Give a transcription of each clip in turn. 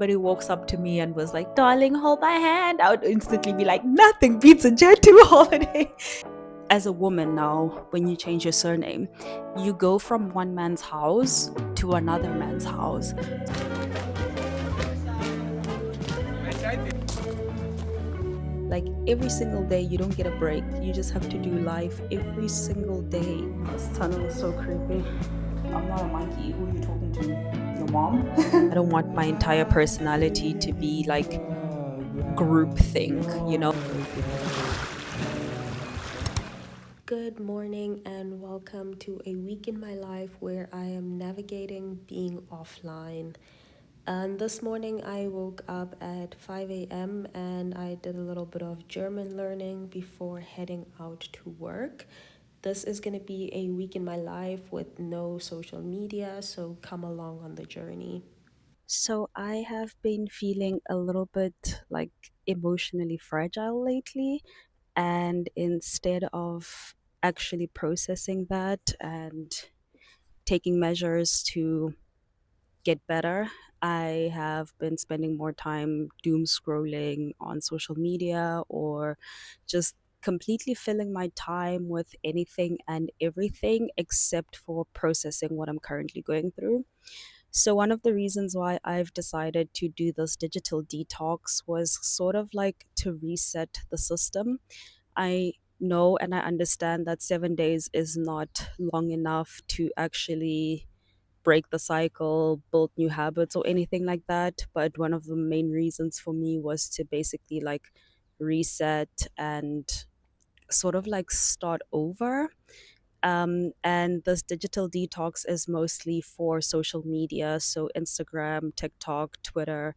somebody walks up to me and was like, "Darling, hold my hand," I would instantly be like, "Nothing beats a jet to a holiday." As a woman now, when you change your surname, you go from one man's house to another man's house. Like every single day, you don't get a break. You just have to do life every single day. This tunnel is so creepy. I'm not a monkey. Who are you talking to? Your mom? I don't want my entire personality to be like groupthink. Good morning and welcome to a week in my life where I am navigating being offline. And this morning I woke up at 5 a.m. and I did a little bit of German learning before heading out to work. This is going to be a week in my life with no social media, so come along on the journey. So I have been feeling a little bit like emotionally fragile lately. And instead of actually processing that and taking measures to get better, I have been spending more time doom scrolling on social media or just completely filling my time with anything and everything except for processing what I'm currently going through. So, one of the reasons why I've decided to do this digital detox was sort of like to reset the system. I know and I understand that 7 days is not long enough to actually break the cycle, build new habits, or anything like that. But one of the main reasons for me was to basically like reset and sort of like start over. And this digital detox is mostly for social media, so Instagram, TikTok, Twitter,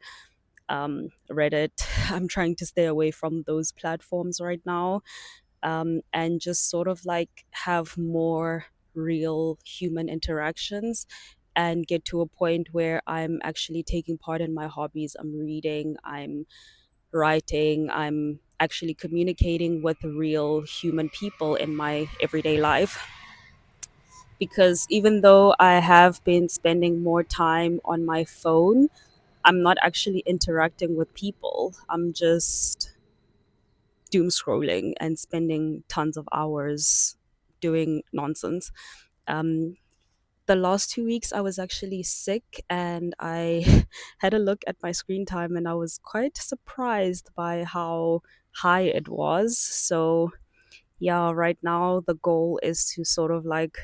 Reddit. I'm trying to stay away from those platforms right now, and just sort of like have more real human interactions and get to a point where I'm actually taking part in my hobbies. I'm reading, I'm writing, I'm actually communicating with real human people in my everyday life. Because even though I have been spending more time on my phone, I'm not actually interacting with people. I'm just doom scrolling and spending tons of hours doing nonsense. Um, the last 2 weeks, I was actually sick and I had a look at my screen time and I was quite surprised by how high it was. So, yeah, right now the goal is to sort of like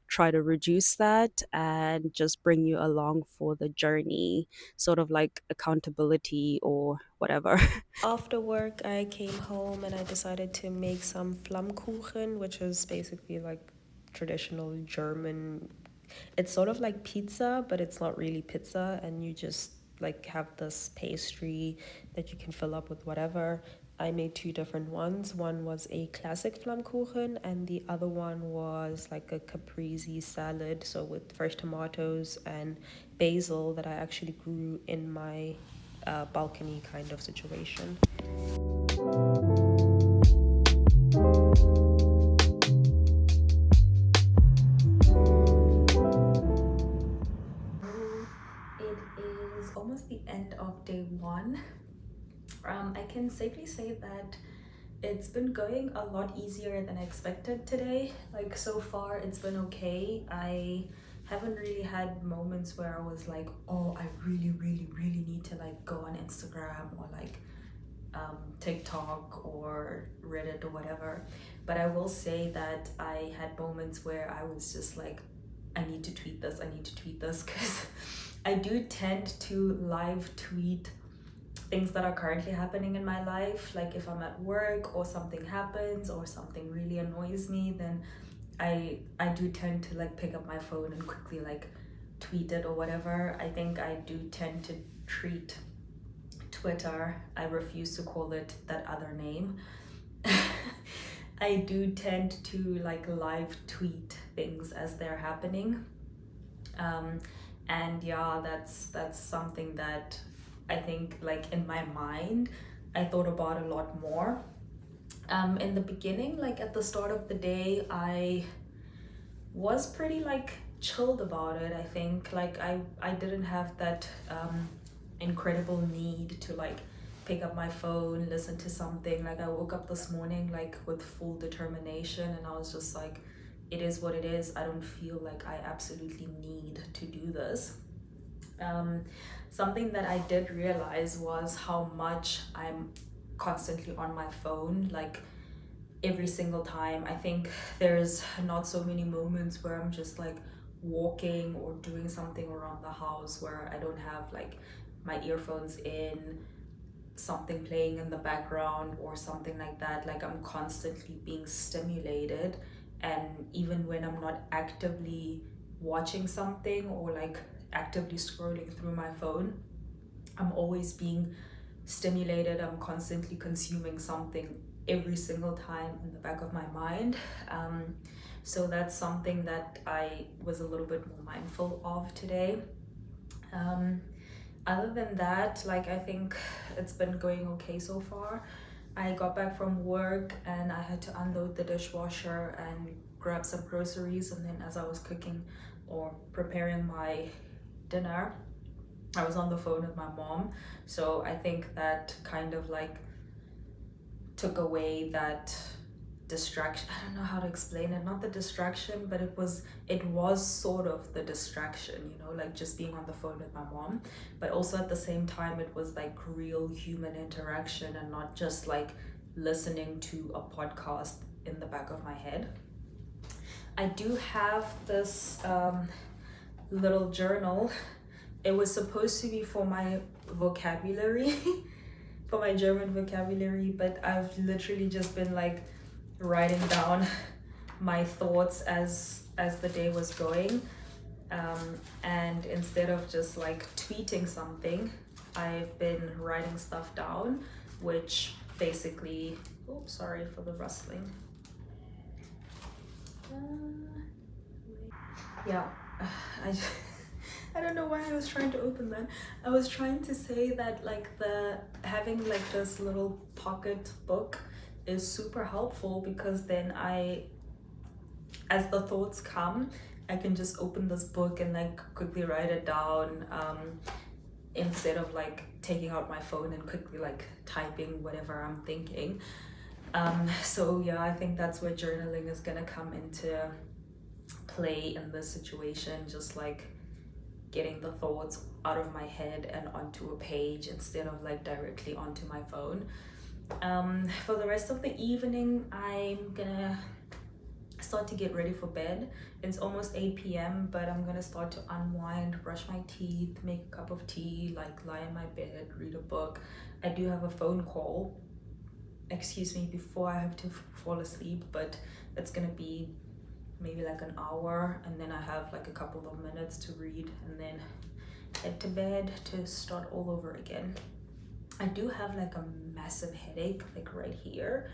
try to reduce that and just bring you along for the journey, sort of like accountability or whatever. After work, I came home and I decided to make some Flammkuchen, which is basically like traditional German. It's sort of like pizza, but it's not really pizza, and you just like have this pastry that you can fill up with whatever. I made two different ones. One was a classic Flammkuchen, and the other one was like a caprese salad, so with fresh tomatoes and basil that I actually grew in my balcony kind of situation. It is almost the end of day one. I can safely say that it's been going a lot easier than I expected today. Like, so far, it's been okay. I haven't really had moments where I was like, oh, I really, really, really need to like go on Instagram or like TikTok or Reddit or whatever. But I will say that I had moments where I was just like, I need to tweet this, I need to tweet this, because I do tend to live tweet things that are currently happening in my life. Like if I'm at work or something happens or something really annoys me, then I do tend to like pick up my phone and quickly like tweet it or whatever. I think I do tend to treat Twitter, I refuse to call it that other name. I do tend to like live tweet things as they're happening. Um, and yeah, that's something that I think like in my mind I thought about a lot more. In the beginning, like at the start of the day, I was pretty like chilled about it. I think like I didn't have that incredible need to like pick up my phone, listen to something. Like I woke up this morning like with full determination, and I was just like, it is what it is. I don't feel like I absolutely need to do this. um, Something that I did realize was how much I'm constantly on my phone, like every single time. I think there's not so many moments where I'm just like walking or doing something around the house where I don't have like my earphones in, something playing in the background or something like that. Like I'm constantly being stimulated, and even when I'm not actively watching something or like actively scrolling through my phone, I'm always being stimulated. I'm constantly consuming something every single time in the back of my mind. um, so that's something that I was a little bit more mindful of today. um, Other than that, like I think it's been going okay so far. I got back from work and I had to unload the dishwasher and grab some groceries, and then as I was cooking or preparing my dinner, I was on the phone with my mom. So I think that kind of like took away that distraction. I don't know how to explain it. Not the distraction, but it was sort of the distraction, like just being on the phone with my mom. But also at the same time, it was like real human interaction and not just like listening to a podcast in the back of my head. I do have this little journal. It was supposed to be for my vocabulary, for my German vocabulary, but I've literally just been like writing down my thoughts as the day was going. And instead of just like tweeting something, I've been writing stuff down, which basically, oops, sorry for the rustling. Yeah, I just, I don't know why I was trying to open that. I was trying to say that like the having like this little pocket book is super helpful, because then as the thoughts come, I can just open this book and like quickly write it down, instead of like taking out my phone and quickly like typing whatever I'm thinking. So yeah, I think that's where journaling is gonna come into play in this situation, just like getting the thoughts out of my head and onto a page instead of like directly onto my phone. For the rest of the evening, I'm gonna start to get ready for bed. It's almost 8 p.m., but I'm gonna start to unwind, brush my teeth, make a cup of tea, like lie in my bed, read a book. I do have a phone call, excuse me, before I have to fall asleep, but it's gonna be maybe like an hour, and then I have like a couple of minutes to read and then head to bed to start all over again. I do have like a massive headache, like right here.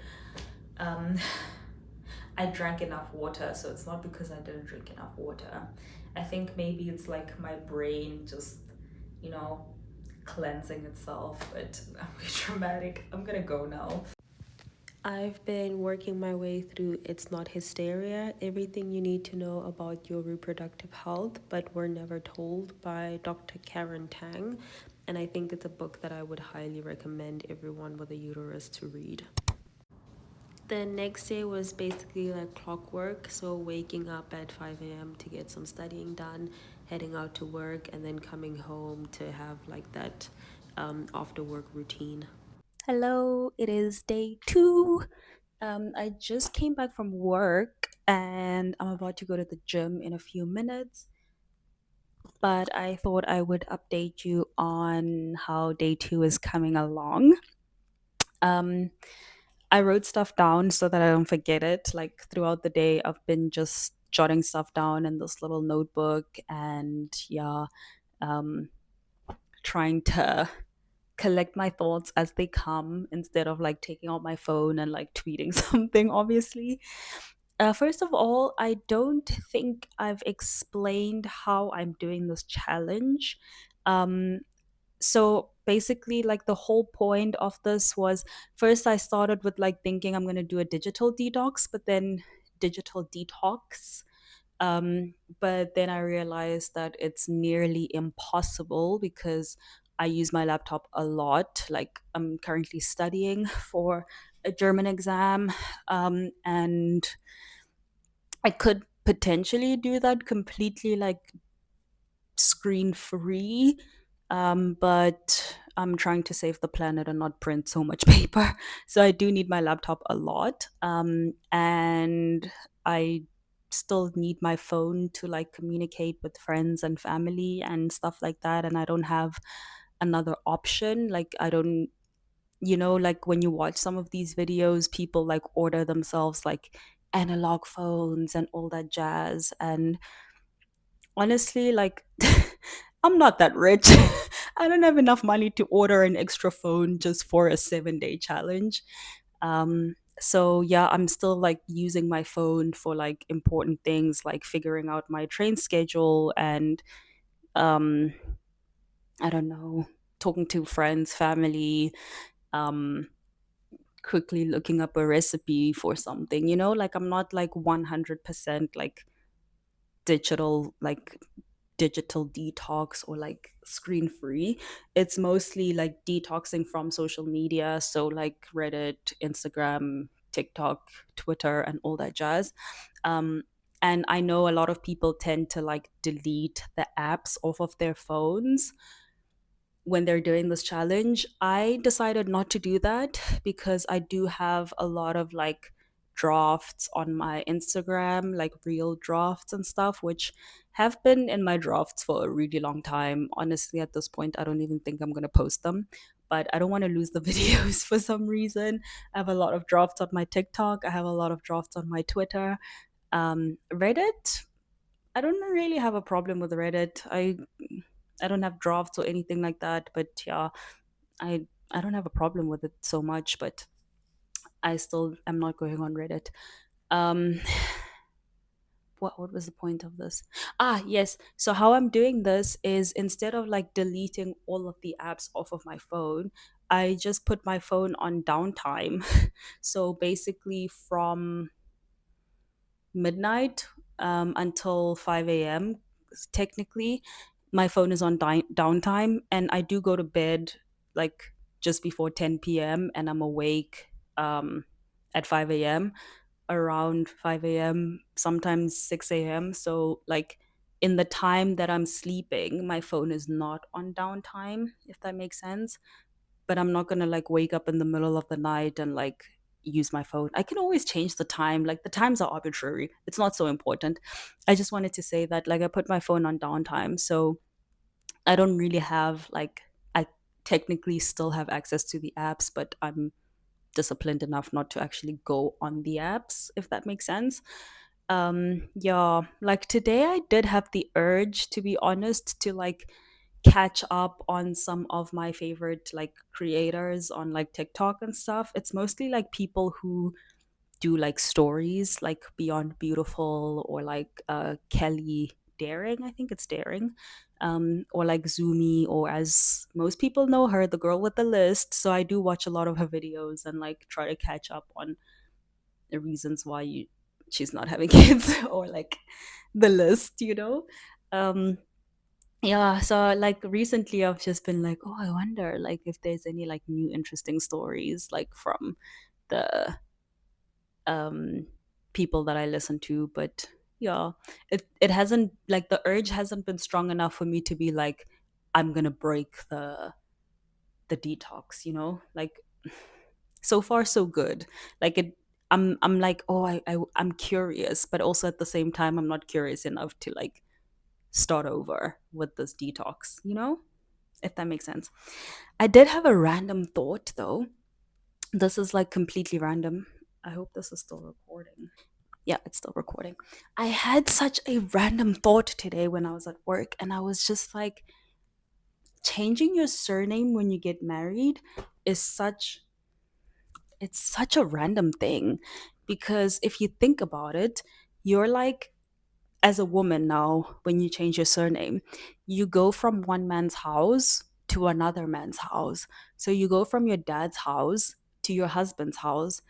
Um, I drank enough water, so it's not because I didn't drink enough water. I think maybe it's like my brain just, you know, cleansing itself, but I'm being dramatic. I'm gonna go now. I've been working my way through It's Not Hysteria, Everything You Need to Know About Your Reproductive Health, but Were Never Told by Dr. Karen Tang. And I think it's a book that I would highly recommend everyone with a uterus to read. The next day was basically like clockwork, so waking up at 5 a.m. to get some studying done, heading out to work, and then coming home to have like that after work routine. Hello, it is day 2. I just came back from work and I'm about to go to the gym in a few minutes. But I thought I would update you on how day 2 is coming along. Um, I wrote stuff down so that I don't forget it. Like throughout the day, I've been just jotting stuff down in this little notebook and yeah, um, trying to collect my thoughts as they come instead of like taking out my phone and like tweeting something, obviously. First of all, I don't think I've explained how I'm doing this challenge. Um, so basically, like the whole point of this was first I started with like thinking I'm going to do a digital detox, but then digital detox. But then I realized that it's nearly impossible because I use my laptop a lot. Like I'm currently studying for a German exam, and I could potentially do that completely like screen free, but I'm trying to save the planet and not print so much paper. So I do need my laptop a lot, and I still need my phone to like communicate with friends and family and stuff like that. And I don't have another option. Like I don't, like when you watch some of these videos, people like order themselves like analog phones and all that jazz. And honestly, like, I'm not that rich. I don't have enough money to order an extra phone just for a 7-day challenge. So yeah, I'm still like using my phone for like important things like figuring out my train schedule and um I don't know, talking to friends, family, um quickly looking up a recipe for something, like I'm not like 100% like digital like digital detox or like screen free. It's mostly like detoxing from social media, so like Reddit, Instagram, TikTok, Twitter, and all that jazz. um and I know a lot of people tend to like delete the apps off of their phones when they're doing this challenge. I decided not to do that because I do have a lot of like drafts on my Instagram, like real drafts and stuff, which have been in my drafts for a really long time. Honestly, at this point, I don't even think I'm going to post them. But I don't want to lose the videos for some reason. I have a lot of drafts on my TikTok. I have a lot of drafts on my Twitter. Reddit, I don't really have a problem with Reddit. I don't have drafts or anything like that, but yeah, I don't have a problem with it so much, but I still am not going on Reddit. Um what was the point of this? Ah, yes. So how I'm doing this is instead of like deleting all of the apps off of my phone, I just put my phone on downtime. So basically from midnight until 5 a.m. Technically, my phone is on downtime, and I do go to bed like just before 10 p.m. and I'm awake at 5 a.m., around 5 a.m., sometimes 6 a.m. So, like, in the time that I'm sleeping, my phone is not on downtime, if that makes sense. But I'm not gonna like wake up in the middle of the night and like use my phone. I can always change the time. Like the times are arbitrary. It's not so important. I just wanted to say that like I put my phone on downtime. So I don't really have like I technically still have access to the apps, but I'm disciplined enough not to actually go on the apps, if that makes sense. Yeah, like today I did have the urge, to be honest, to like catch up on some of my favorite like creators on like TikTok and stuff. It's mostly like people who do like stories like Beyond Beautiful or like Kelly Daring, I think it's Daring. Or like Zumi, or as most people know her, the girl with the list. So I do watch a lot of her videos and like try to catch up on the reasons why she's not having kids or like the list. Um, yeah, so like recently I've just been like, oh, I wonder like if there's any like new interesting stories like from the um people that I listen to. But yeah, it hasn't like the urge hasn't been strong enough for me to be like, I'm gonna break the detox. Like so far so good. Like I'm like, oh, I'm curious, but also at the same time I'm not curious enough to like start over with this detox, if that makes sense. I did have a random thought though. This is like completely random. I hope this is still recording. Yeah, it's still recording. I had such a random thought today when I was at work, and I was just like, changing your surname when you get married is such a random thing, because if you think about it, you're like, as a woman now, when you change your surname, you go from one man's house to another man's house. So you go from your dad's house to your husband's house,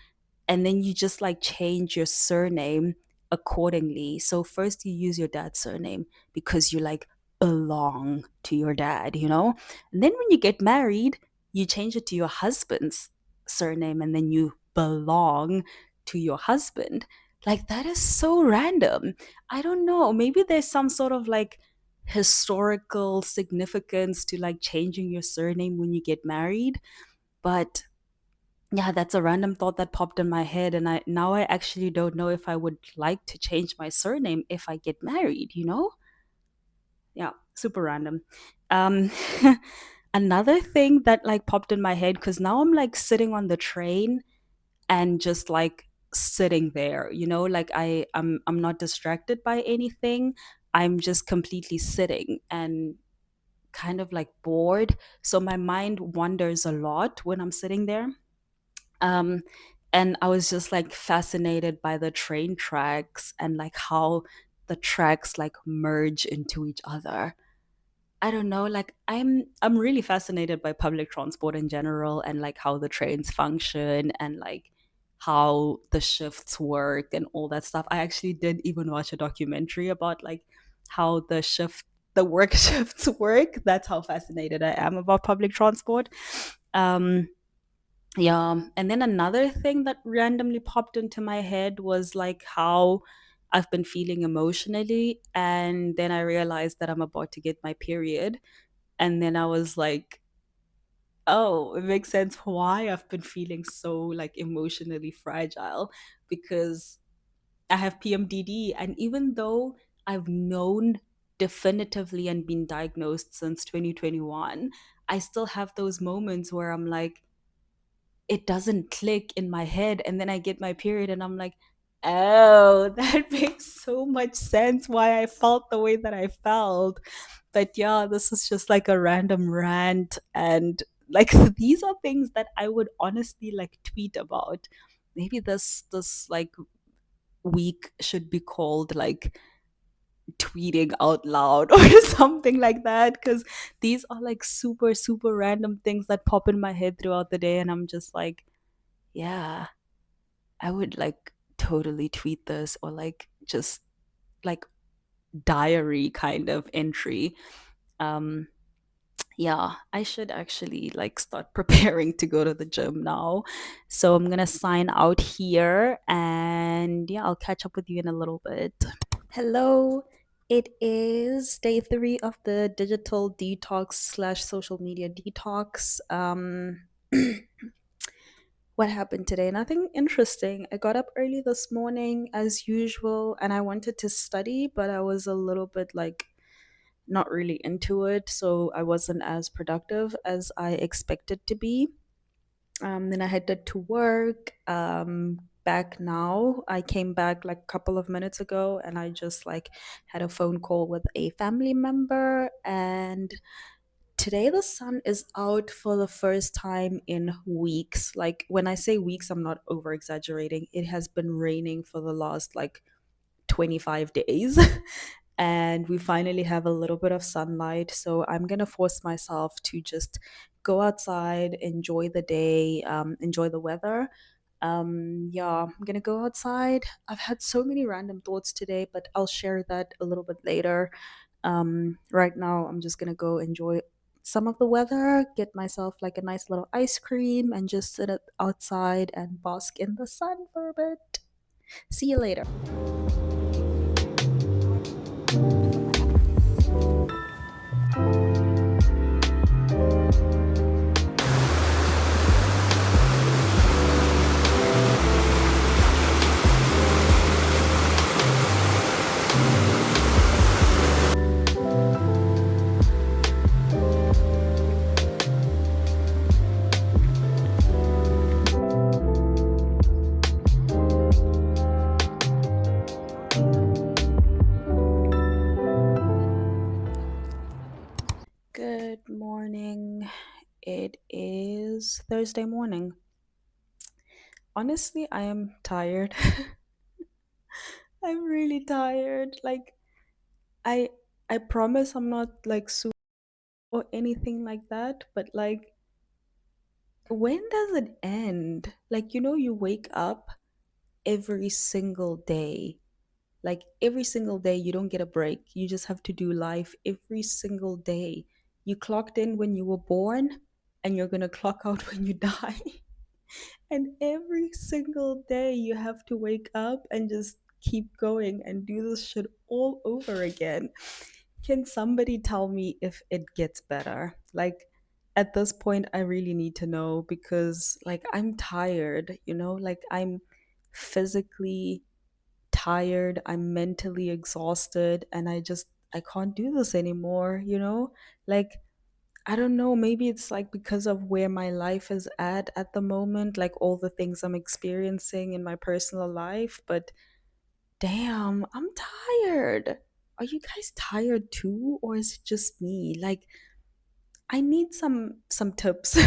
and then you just like change your surname accordingly. So first you use your dad's surname because you like belong to your dad, you know? And then when you get married, you change it to your husband's surname and then you belong to your husband. Like, that is so random. I don't know. Maybe there's some sort of like historical significance to like changing your surname when you get married. But yeah, that's a random thought that popped in my head. And I actually don't know if I would like to change my surname if I get married, you know? Yeah, super random. Um, another thing that like popped in my head because now I'm like sitting on the train and just like sitting there, you know, like I'm not distracted by anything. I'm just completely sitting and kind of like bored. So my mind wanders a lot when I'm sitting there. Um, and I was just like fascinated by the train tracks and like how the tracks like merge into each other. I don't know, like I'm really fascinated by public transport in general and like how the trains function and like how the shifts work and all that stuff. I actually did even watch a documentary about like how the work shifts work. That's how fascinated I am about public transport. Um yeah, and then another thing that randomly popped into my head was like how I've been feeling emotionally and then I realized that I'm about to get my period and then I was like, oh, it makes sense why I've been feeling so like emotionally fragile because I have PMDD. And even though I've known definitively and been diagnosed since 2021, I still have those moments where I'm like, it doesn't click in my head. And then I get my period and I'm like, oh, that makes so much sense why I felt the way that I felt. But yeah, this is just like a random rant. And like, these are things that I would honestly like tweet about. Maybe this like week should be called like tweeting out loud or something like that because these are like super super random things that pop in my head throughout the day and I'm just like, yeah, I would like totally tweet this or like just like diary kind of entry. Um yeah, I should actually like start preparing to go to the gym now. So I'm going to sign out here and yeah, I'll catch up with you in a little bit. Hello. It is day 3 of the digital detox slash social media detox. What happened today? Nothing interesting. I got up early this morning as usual and I wanted to study, but I was a little bit like not really into it. So I wasn't as productive as I expected to be. Then I headed to work. Back now, I came back like a couple of minutes ago and I just like had a phone call with a family member and today the sun is out for the first time in weeks. Like when I say weeks, I'm not over exaggerating. It has been raining for the last like 25 days. And we finally have a little bit of sunlight. So I'm going to force myself to just go outside, enjoy the day, enjoy the weather. Yeah, I'm going to go outside. I've had so many random thoughts today, but I'll share that a little bit later. Right now, I'm just going to go enjoy some of the weather, get myself like a nice little ice cream, and just outside and bask in the sun for a bit. See you later. Good morning. It is Thursday morning. Honestly, I am tired. I'm really tired. Like I I promise I'm not like super or anything like that, but like when does it end? Like you know you wake up every single day Like every single day, you don't get a break. You just have to do life every single day. You clocked in when you were born, and you're going to clock out when you die. And every single day, you have to wake up and just keep going and do this shit all over again. Can somebody tell me if it gets better? Like, at this point, I really need to know because, like, I'm tired, like, I'm physically tired, I'm mentally exhausted, and I can't do this anymore. Like, I don't know, maybe it's like because of where my life is at the moment, like all the things I'm experiencing in my personal life, but damn, I'm tired. Are you guys tired too, or is it just me? Like, I need some tips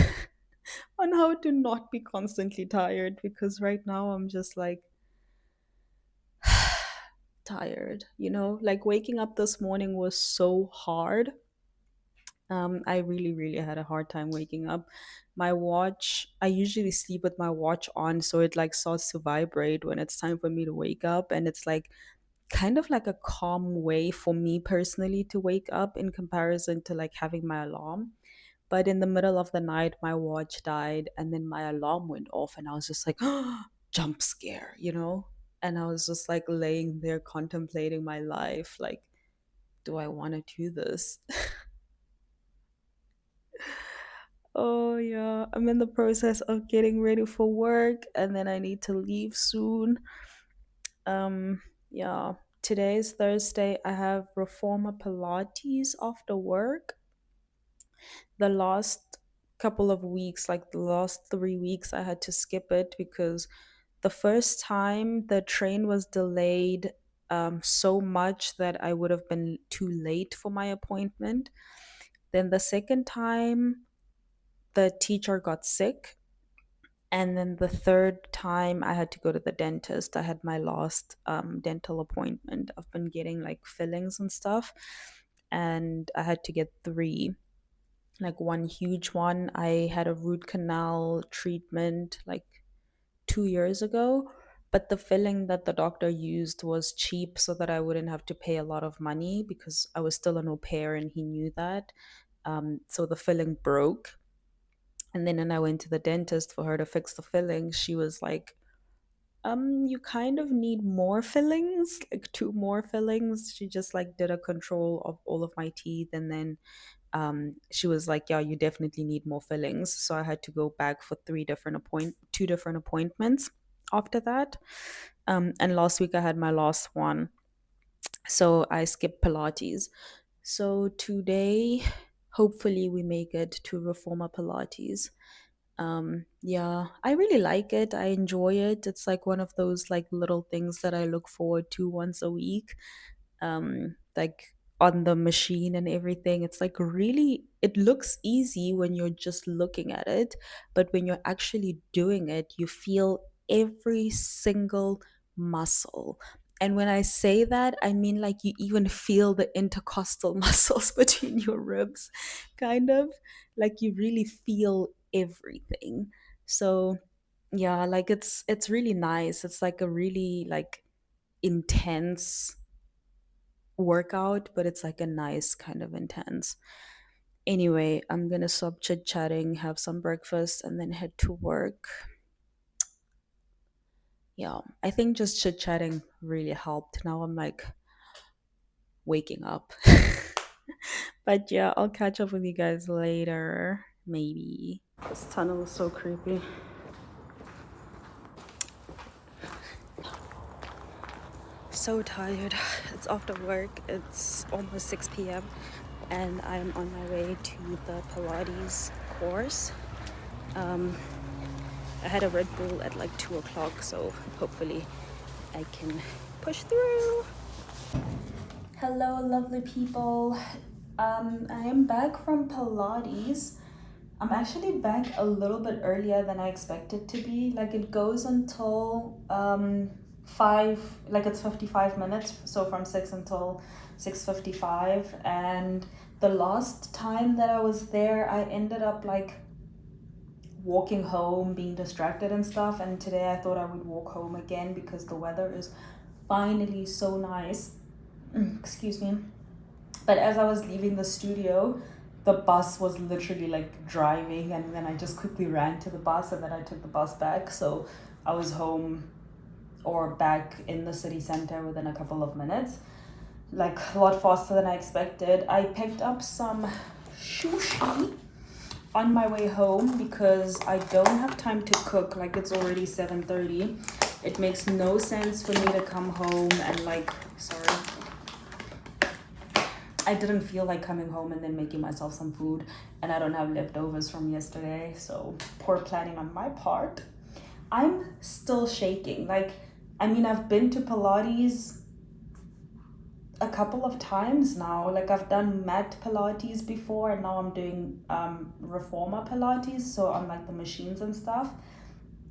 on how to not be constantly tired because right now I'm just like tired. Like waking up this morning was so hard. I really, really had a hard time waking up. My watch, I usually sleep with my watch on, so it like starts to vibrate when it's time for me to wake up. And it's like kind of like a calm way for me personally to wake up in comparison to like having my alarm. But in the middle of the night, my watch died and then my alarm went off, and I was just like, jump scare. And I was just like laying there contemplating my life. Like, do I want to do this? Oh, yeah. I'm in the process of getting ready for work and then I need to leave soon. Um, yeah. Today is Thursday. I have Reformer Pilates after work. The last couple of weeks, like the last 3 weeks, I had to skip it because the first time the train was delayed so much that I would have been too late for my appointment. Then the second time, the teacher got sick. And then the third time, I had to go to the dentist. I had my last dental appointment. I've been getting like fillings and stuff, and I had to get three. Like one huge one, I had a root canal treatment like 2 years ago, but the filling that the doctor used was cheap so that I wouldn't have to pay a lot of money because I was still an au pair and he knew that. So the filling broke. And then when I went to the dentist for her to fix the filling, she was like, you kind of need more fillings, like two more fillings. She just like did a control of all of my teeth and then she was like, yeah, you definitely need more fillings. So I had to go back for two different appointments after that. And last week I had my last one. So I skipped Pilates. So today, hopefully we make it to Reformer Pilates. Yeah, I really like it. I enjoy it. It's like one of those like little things that I look forward to once a week. Like on the machine and everything. It's like really, it looks easy when you're just looking at it, but when you're actually doing it, you feel every single muscle. And when I say that, I mean like you even feel the intercostal muscles between your ribs, kind of like you really feel everything. So, yeah, like it's really nice. It's like a really like intense workout, but it's like a nice kind of intense. Anyway, I'm gonna stop chit chatting, have some breakfast, and then head to work. Yeah, I think just chit chatting really helped. Now I'm like waking up. But yeah, I'll catch up with you guys later. Maybe. This tunnel is so creepy. So tired. It's after work. It's almost 6 p.m. and I'm on my way to the Pilates course. I had a Red Bull at like 2 o'clock, so hopefully I can push through. Hello, lovely people. I am back from Pilates. I'm actually back a little bit earlier than I expected to be. Like it goes until 5, like it's 55 minutes, so from 6 until 6:55. And the last time that I was there, I ended up like walking home, being distracted and stuff. And today I thought I would walk home again because the weather is finally so nice. Excuse me. But as I was leaving the studio, the bus was literally like driving, and then I just quickly ran to the bus and then I took the bus back. So I was home or back in the city center within a couple of minutes, like a lot faster than I expected. I picked up some sushi on my way home because I don't have time to cook. Like, it's already 7:30. It makes no sense for me to come home and like, sorry, I didn't feel like coming home and then making myself some food, and I don't have leftovers from yesterday, so poor planning on my part. I'm still shaking. Like, I mean, I've been to Pilates a couple of times now. Like, I've done mat Pilates before, and now I'm doing reformer Pilates, so on like the machines and stuff.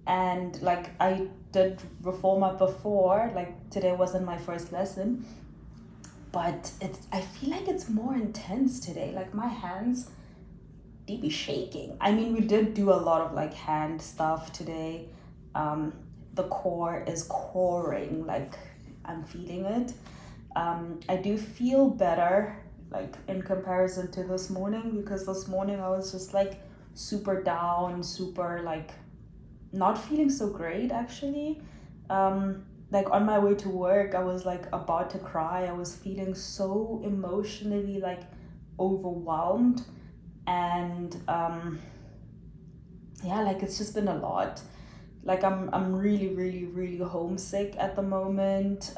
And like, I did reformer before, like today wasn't my first lesson, but I feel like it's more intense today. Like, my hands, they be shaking. I mean, we did do a lot of like hand stuff today. The core is coring, like I'm feeling it. I do feel better, like in comparison to this morning, because this morning I was just like super down, super like not feeling so great actually. Like on my way to work, I was like about to cry. I was feeling so emotionally like overwhelmed, and yeah, like it's just been a lot. Like, I'm really really really homesick at the moment.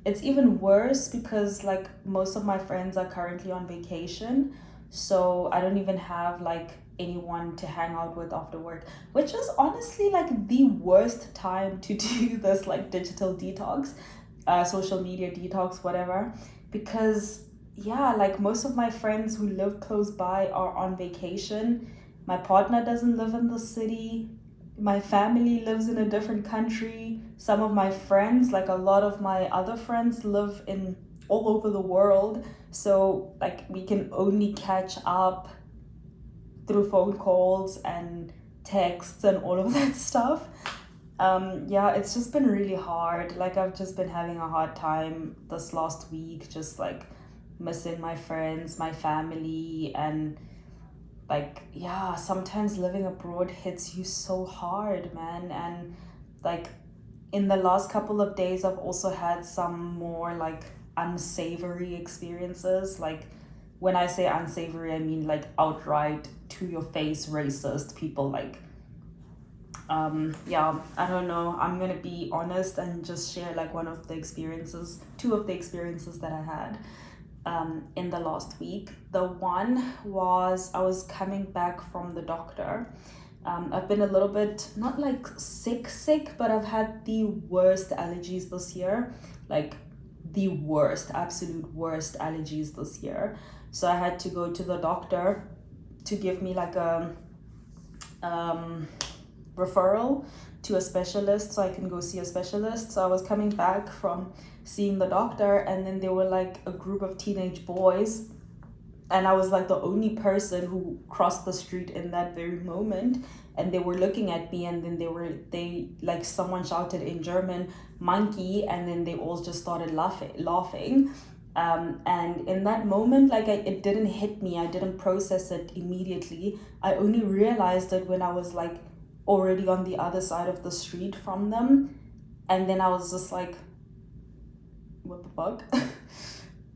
It's even worse because like most of my friends are currently on vacation, so I don't even have like anyone to hang out with after work, which is honestly like the worst time to do this like digital detox, social media detox, whatever, because yeah, like most of my friends who live close by are on vacation. My partner doesn't live in the city. My family lives in a different country. Some of my friends, like a lot of my other friends, live in all over the world. So like we can only catch up through phone calls and texts and all of that stuff. Yeah, it's just been really hard. Like, I've just been having a hard time this last week, just like missing my friends, my family, and like, yeah, sometimes living abroad hits you so hard, man. And like in the last couple of days, I've also had some more like unsavory experiences. Like, when I say unsavory, I mean like outright to your face racist people. Like, yeah, I don't know. I'm gonna be honest and just share like two of the experiences that I had in the last week. The one was I was coming back from the doctor. I've been a little bit, not like sick, but I've had the worst allergies this year. Like, the worst, absolute worst allergies this year. So I had to go to the doctor to give me like a referral to a specialist so I can go see a specialist. So I was coming back from seeing the doctor, and then there were like a group of teenage boys, and I was like the only person who crossed the street in that very moment, and they were looking at me, and then they like, someone shouted in German, monkey, and then they all just started laughing. And in that moment, like, it didn't hit me. I didn't process it immediately. I only realized it when I was like already on the other side of the street from them, and then I was just like, what the fuck?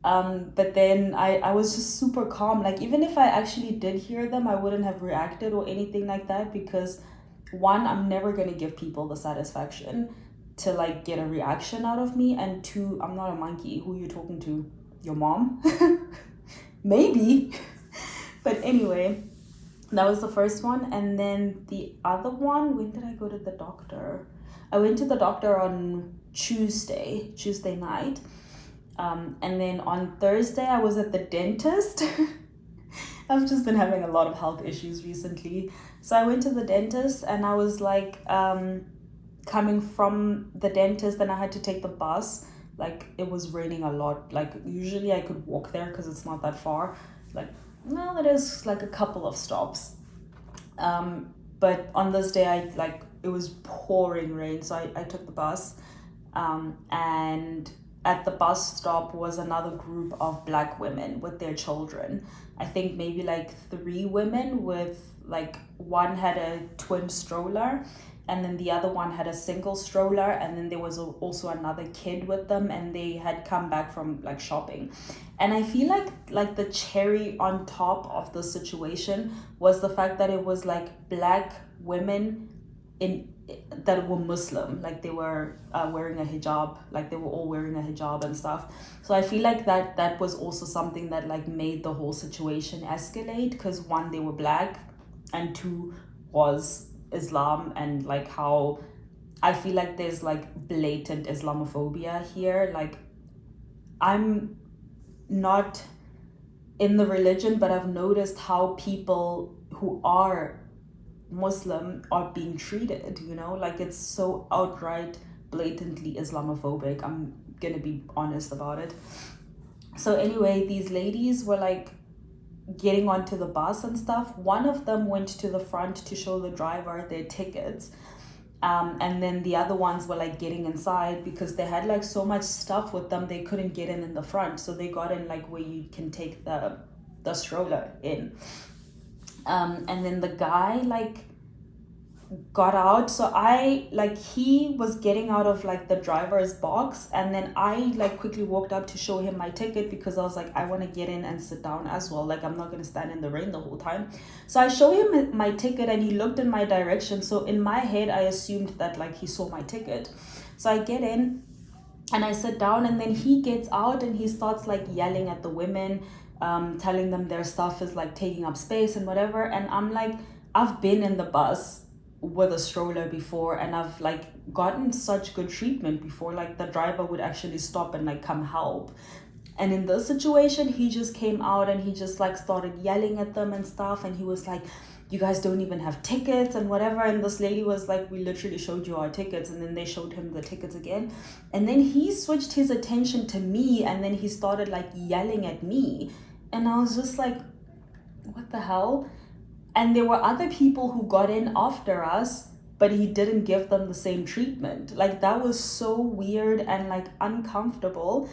But then I was just super calm. Like, even if I actually did hear them, I wouldn't have reacted or anything like that, because one, I'm never gonna give people the satisfaction to like get a reaction out of me, and two, I'm not a monkey. Who you talking to? Your mom? Maybe. But anyway, that was the first one. And then the other one, when did I go to the doctor? I went to the doctor on Tuesday night. And then on Thursday, I was at the dentist. I've just been having a lot of health issues recently. So I went to the dentist, and I was like, coming from the dentist, and I had to take the bus. Like, it was raining a lot. Like, usually I could walk there because it's not that far. Like, no, it is like a couple of stops. But on this day, it was pouring rain, so I took the bus. And at the bus stop was another group of black women with their children. I think maybe like 3 women with like, one had a twin stroller, and then the other one had a single stroller, and then there was also another kid with them, and they had come back from like shopping. And I feel like the cherry on top of the situation was the fact that it was like black women in that were Muslim, like they were wearing a hijab, like they were all wearing a hijab and stuff. So I feel like that was also something that like made the whole situation escalate, because one, they were black, and two was Islam, and like how I feel like there's like blatant Islamophobia here. Like, I'm not in the religion, but I've noticed how people who are Muslim are being treated, like it's so outright, blatantly Islamophobic. I'm gonna be honest about it. So anyway, these ladies were like getting onto the bus and stuff. One of them went to the front to show the driver their tickets. And then the other ones were like getting inside because they had like so much stuff with them, they couldn't get in the front. So they got in like where you can take the stroller in. And then the guy like got out. So he was getting out of like the driver's box, and then I like quickly walked up to show him my ticket, because I was like, I want to get in and sit down as well, like I'm not going to stand in the rain the whole time. So I show him my ticket, and he looked in my direction. So in my head I assumed that like he saw my ticket. So I get in and I sit down, and then he gets out and he starts like yelling at the women, telling them their stuff is like taking up space and whatever. And I'm like, I've been in the bus with a stroller before, and I've like gotten such good treatment before, like the driver would actually stop and like come help. And in this situation, he just came out and he just like started yelling at them and stuff, and he was like, you guys don't even have tickets and whatever. And this lady was like, we literally showed you our tickets. And then they showed him the tickets again, and then he switched his attention to me, and then he started like yelling at me. And I was just like, what the hell? And there were other people who got in after us, but he didn't give them the same treatment. Like, that was so weird and like uncomfortable.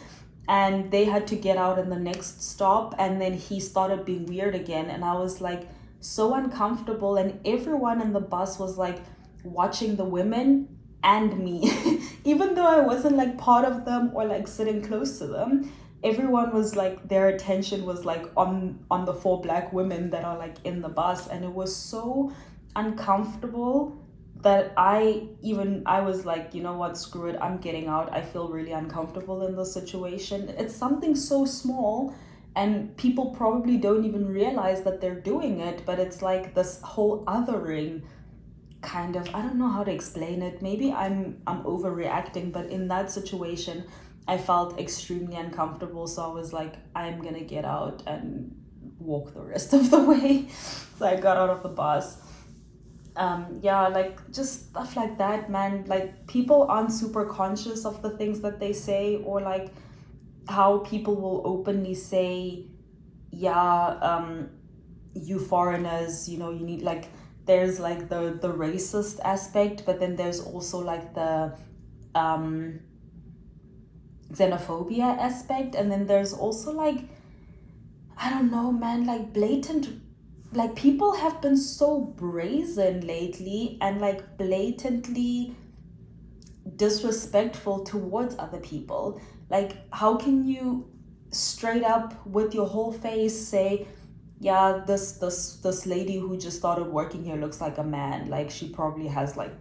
And they had to get out in the next stop, and then he started being weird again. And I was like so uncomfortable, and everyone in the bus was like watching the women and me. Even though I wasn't like part of them or like sitting close to them, everyone was like, their attention was like on the 4 black women that are like in the bus. And it was so uncomfortable that I was like, you know what, screw it, I'm getting out. I feel really uncomfortable in this situation. It's something so small, and people probably don't even realize that they're doing it, but it's like this whole othering kind of, I don't know how to explain it. Maybe I'm overreacting, but in that situation I felt extremely uncomfortable. So I was like, I'm gonna get out and walk the rest of the way. So I got out of the bus. Yeah, like just stuff like that, man. Like, people aren't super conscious of the things that they say, or like how people will openly say, yeah, you foreigners, you need like, there's like the racist aspect, but then there's also like the xenophobia aspect, and then there's also like, I don't know, man, like blatant, like people have been so brazen lately and like blatantly disrespectful towards other people. Like, how can you straight up with your whole face say, yeah, this lady who just started working here looks like a man, like she probably has like,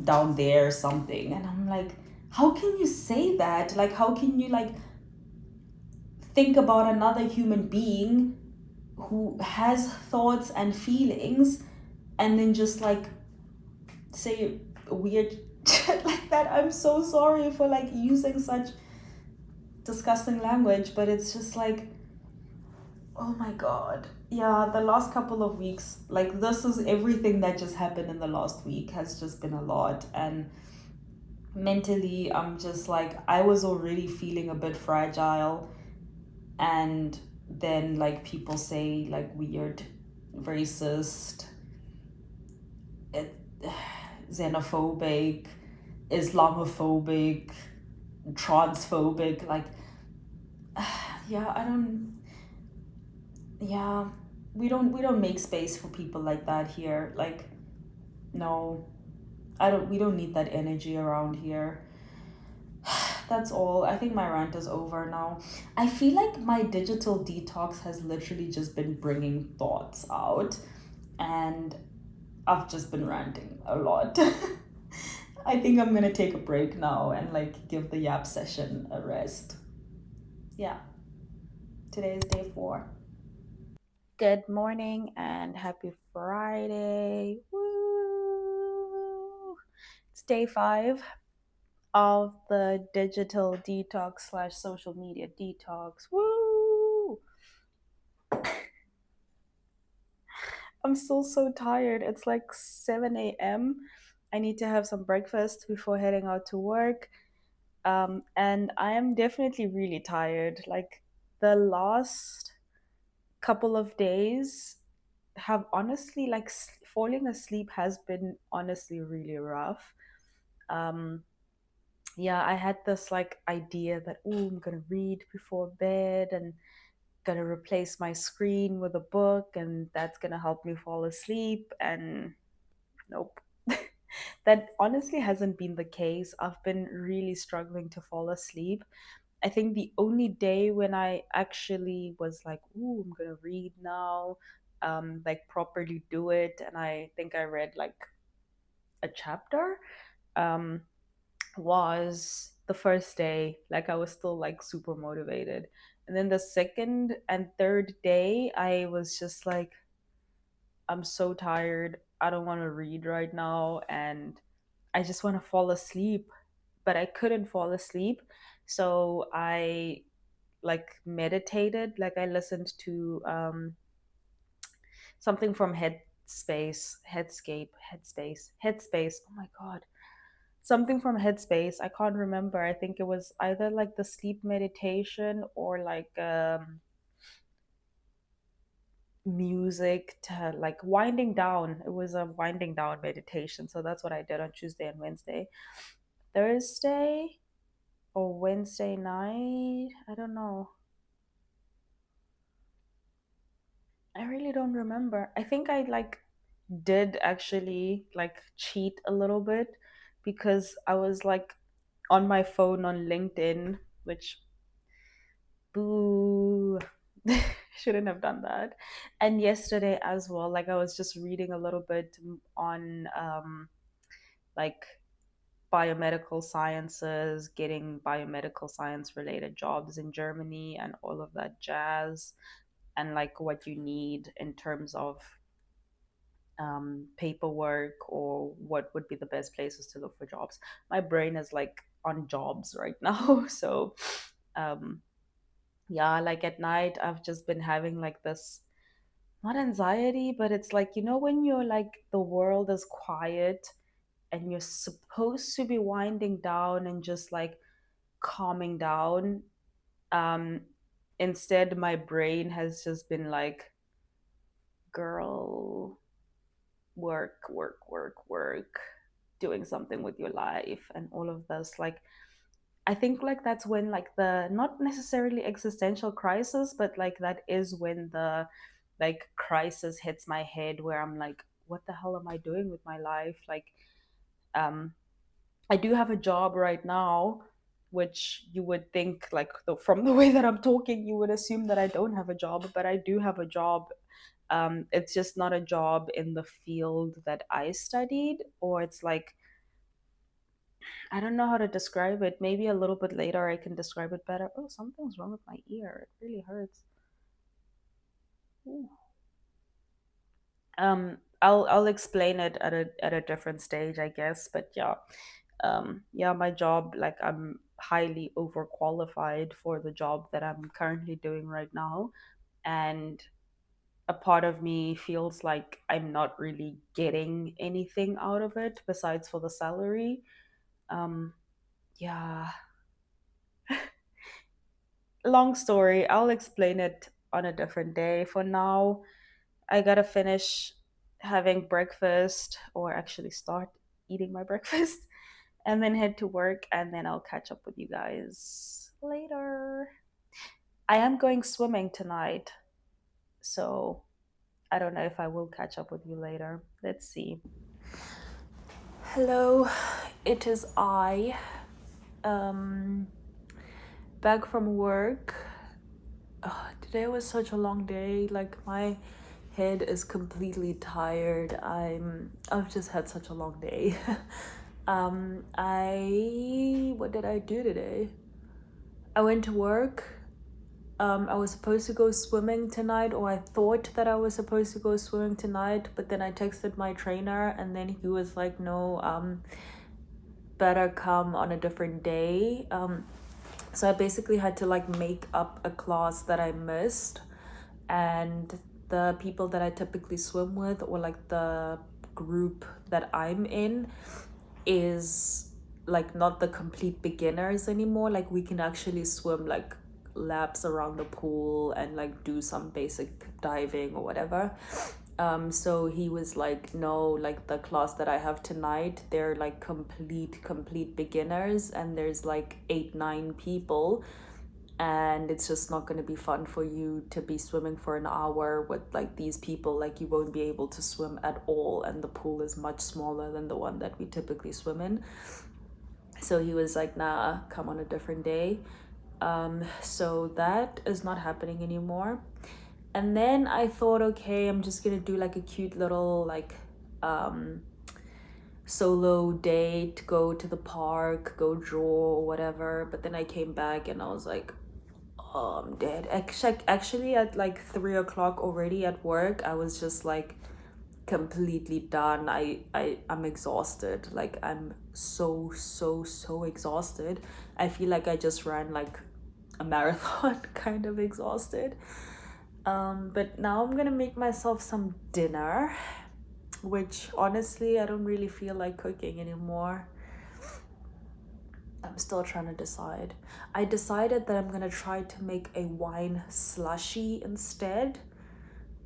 down there something. And I'm like, how can you say that? Like, how can you like think about another human being who has thoughts and feelings, and then just like say weird shit like that? I'm so sorry for like using such disgusting language, but it's just like, oh my god. Yeah, the last couple of weeks, like, this is everything that just happened in the last week has just been a lot. And mentally, I'm just like, I was already feeling a bit fragile, and then like people say like weird, racist, xenophobic, Islamophobic, transphobic. Like, yeah, I don't. Yeah, we don't make space for people like that here. Like, no, I don't. We don't need that energy around here. That's all. I think my rant is over now. I feel like my digital detox has literally just been bringing thoughts out, and I've just been ranting a lot. I think I'm gonna take a break now and like give the yap session a rest. Yeah, today is day 4. Good morning and happy Friday. Woo! It's day 5 of the digital detox slash social media detox. Woo! I'm still so tired. It's like 7 a.m. I need to have some breakfast before heading out to work. And I am definitely really tired. Like the last couple of days have honestly, like falling asleep has been honestly really rough. Um, yeah, I had this like idea that, oh, I'm gonna read before bed and gonna replace my screen with a book, and that's gonna help me fall asleep. And nope. That honestly hasn't been the case. I've been really struggling to fall asleep. I think the only day when I actually was like, "Ooh, I'm gonna read now," like properly do it, and I think I read like a chapter, um, was the first day. Like I was still like super motivated, and then the second and third day, I was just like, "I'm so tired. I don't want to read right now, and I just want to fall asleep." But I couldn't fall asleep, so I like meditated. Like I listened to something from Headspace. Oh my god, something from Headspace. I can't remember. I think it was either like the sleep meditation or like music to like winding down. It was a winding down meditation. So that's what I did on Tuesday and Wednesday. Thursday or Wednesday night, I don't know. I really don't remember. I think I like did actually like cheat a little bit because I was like on my phone on LinkedIn, which boo, shouldn't have done that. And yesterday as well, like I was just reading a little bit on like biomedical sciences, getting biomedical science related jobs in Germany and all of that jazz, and like what you need in terms of paperwork or what would be the best places to look for jobs. My brain is like on jobs right now. So, um, yeah, like at night, I've just been having like this not anxiety, but it's like, when you're like the world is quiet and you're supposed to be winding down and just like calming down. Um, Instead, my brain has just been like, girl, work, work, work, work, doing something with your life and all of this. Like, I think like that's when like the not necessarily existential crisis, but like that is when the like crisis hits my head where I'm like, what the hell am I doing with my life? Like, um, I do have a job right now, which you would think like from the way that I'm talking, you would assume that I don't have a job, but I do have a job. It's just not a job in the field that I studied, or it's like, I don't know how to describe it. Maybe a little bit later I can describe it better. Oh, something's wrong with my ear. It really hurts. Ooh. I'll explain it at a different stage, I guess. But yeah, yeah, my job, like I'm highly overqualified for the job that I'm currently doing right now, and a part of me feels like I'm not really getting anything out of it besides for the salary. Um, yeah, long story. I'll explain it on a different day. For now, I gotta finish having breakfast, or actually start eating my breakfast. and then head to work, and then I'll catch up with you guys later. I am going swimming tonight, so I don't know if I will catch up with you later. Let's see. Hello, it is I. Um, Back from work. Today was such a long day. Like my head is completely tired. I've just had such a long day. What did I do today? I went to work. I was supposed to go swimming tonight, or I thought that I was supposed to go swimming tonight, but then I texted my trainer, and then he was like, no, better come on a different day. So I basically had to like make up a class that I missed, and the people that I typically swim with, or like the group that I'm in, is like not the complete beginners anymore. Like we can actually swim like laps around the pool and like do some basic diving or whatever. So he was like, no, like the class that I have tonight, they're like complete beginners, and there's like 8-9 people, and it's just not going to be fun for you to be swimming for an hour with like these people. Like you won't be able to swim at all, and the pool is much smaller than the one that we typically swim in. So he was like, nah, come on a different day. So that is not happening anymore. And then I thought, okay, I'm just gonna do like a cute little like solo date, go to the park, go draw or whatever. But then I came back and I was like, oh, I'm dead. Actually at like 3 o'clock already at work, I was just like completely done. I'm exhausted. Like I'm so exhausted. I feel like I just ran like a marathon, kind of exhausted. But now I'm gonna make myself some dinner, which honestly I don't really feel like cooking anymore. I'm still trying to decide. I decided that I'm gonna try to make a wine slushy instead.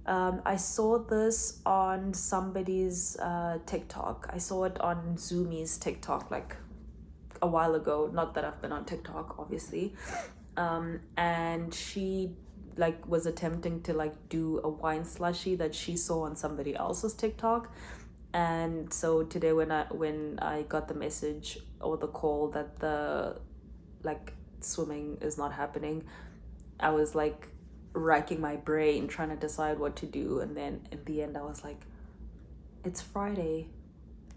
I saw this on somebody's TikTok. I saw it on Zoomies TikTok like a while ago. Not that I've been on TikTok, obviously. And she like was attempting to like do a wine slushy that she saw on somebody else's TikTok. And so today when I got the message or the call that the like swimming is not happening, I was like racking my brain trying to decide what to do, and then in the end I was like, it's Friday,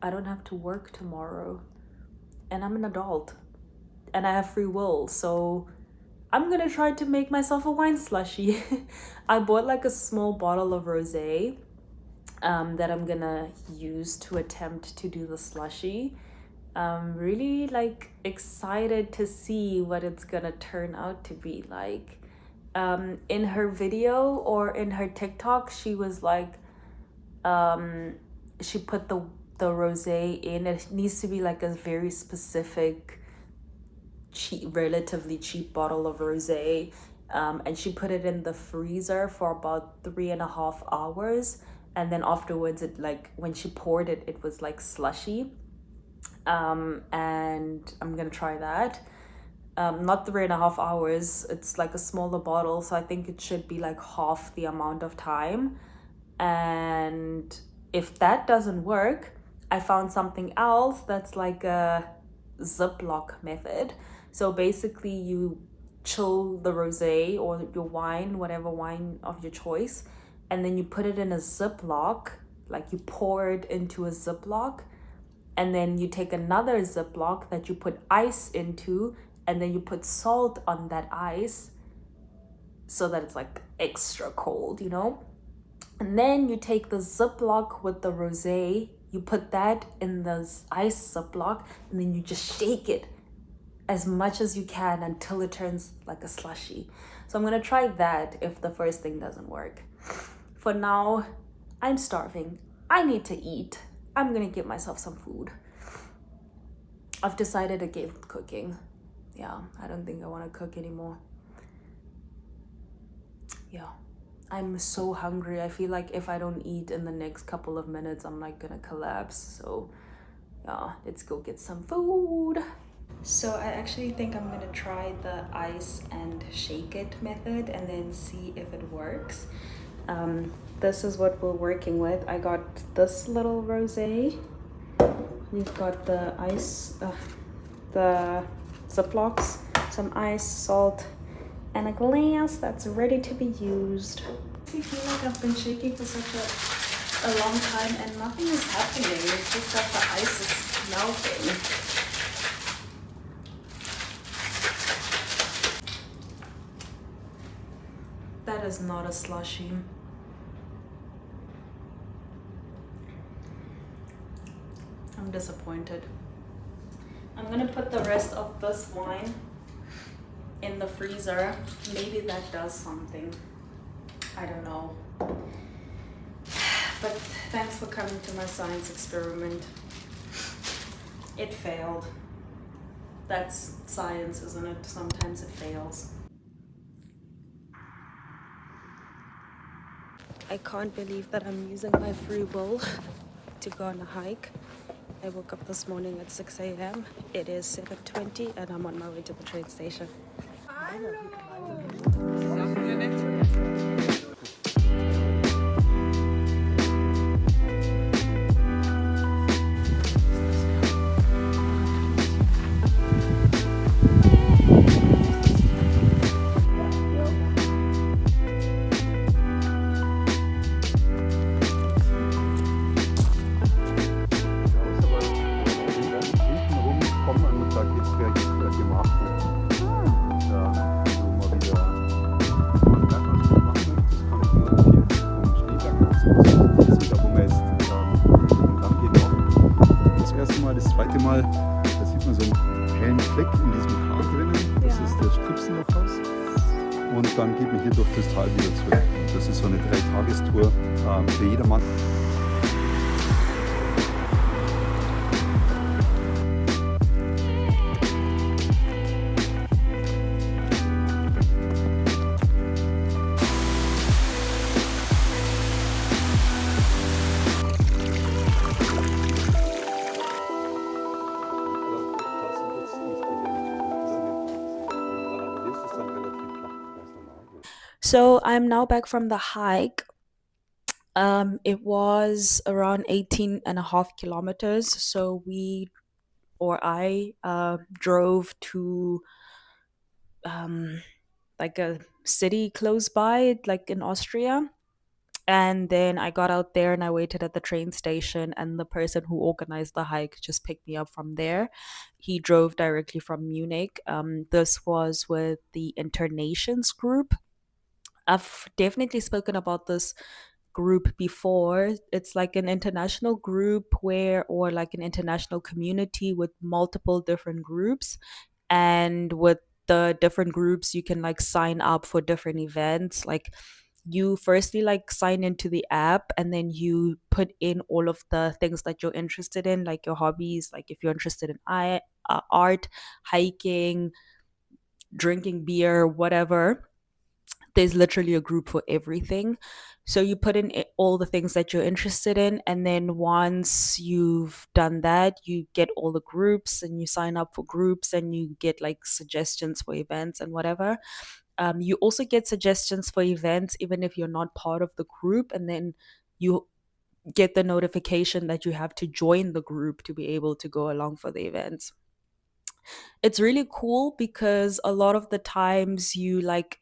I don't have to work tomorrow, and I'm an adult and I have free will, so I'm gonna try to make myself a wine slushy. I bought like a small bottle of rosé that I'm gonna use to attempt to do the slushy. I'm really like excited to see what it's gonna turn out to be like. In her video or in her TikTok, she was like, she put the rosé in. It needs to be like a very specific, cheap, relatively cheap bottle of rosé, and she put it in the freezer for about 3.5 hours, and then afterwards, it like when she poured it, it was like slushy. And I'm gonna try that. Not 3.5 hours. It's like a smaller bottle, so I think it should be like half the amount of time. And if that doesn't work, I found something else that's like a Ziploc method. So basically, you chill the rosé or your wine, whatever wine of your choice, and then you put it in a Ziploc, like you pour it into a Ziploc, and then you take another Ziploc that you put ice into, and then you put salt on that ice so that it's like extra cold, you know? And then you take the Ziploc with the rosé, you put that in the ice Ziploc, and then you just shake it as much as you can until it turns like a slushy. So I'm gonna try that if the first thing doesn't work. For now, I'm starving. I need to eat. I'm gonna give myself some food. I've decided against cooking. Yeah, I don't think I want to cook anymore. Yeah, I'm so hungry. I feel like if I don't eat in the next couple of minutes, I'm like gonna collapse. So let's go get some food. So I actually think I'm gonna try the ice and shake it method and then see if it works. This is what we're working with. I got this little rosé. We've got the ice, the Ziplocs, some ice, salt, and a glass that's ready to be used. I feel like I've been shaking for such a long time and nothing is happening. It's just that the ice is melting. That is not a slushy. I'm disappointed. I'm gonna put the rest of this wine in the freezer. Maybe that does something. I don't know. But thanks for coming to my science experiment. It failed. That's science, isn't it? Sometimes it fails. I can't believe that I'm using my free will to go on a hike. I woke up this morning at 6 a.m. It is 7:20 and I'm on my way to the train station. Das zweite Mal, da sieht man so einen hellen Fleck in diesem Kran drinnen. Das ist der Stripsenlochhaus. Und dann geht man hier durch das Tal wieder zurück. Das ist so eine 3-Tagestour für jedermann. So I'm now back from the hike. It was around 18 and a half kilometers. So I drove to like a city close by, like in Austria. And then I got out there and I waited at the train station, and the person who organized the hike just picked me up from there. He drove directly from Munich. This was with the Internations group. I've definitely spoken about this group before. It's like an international group or like an international community with multiple different groups. And with the different groups, you can like sign up for different events. Like you firstly like sign into the app and then you put in all of the things that you're interested in, like your hobbies, like if you're interested in art, hiking, drinking beer, whatever. There's literally a group for everything. So you put in all the things that you're interested in, and then once you've done that, you get all the groups and you sign up for groups and you get like suggestions for events and whatever. You also get suggestions for events even if you're not part of the group, and then you get the notification that you have to join the group to be able to go along for the events. It's really cool because a lot of the times you like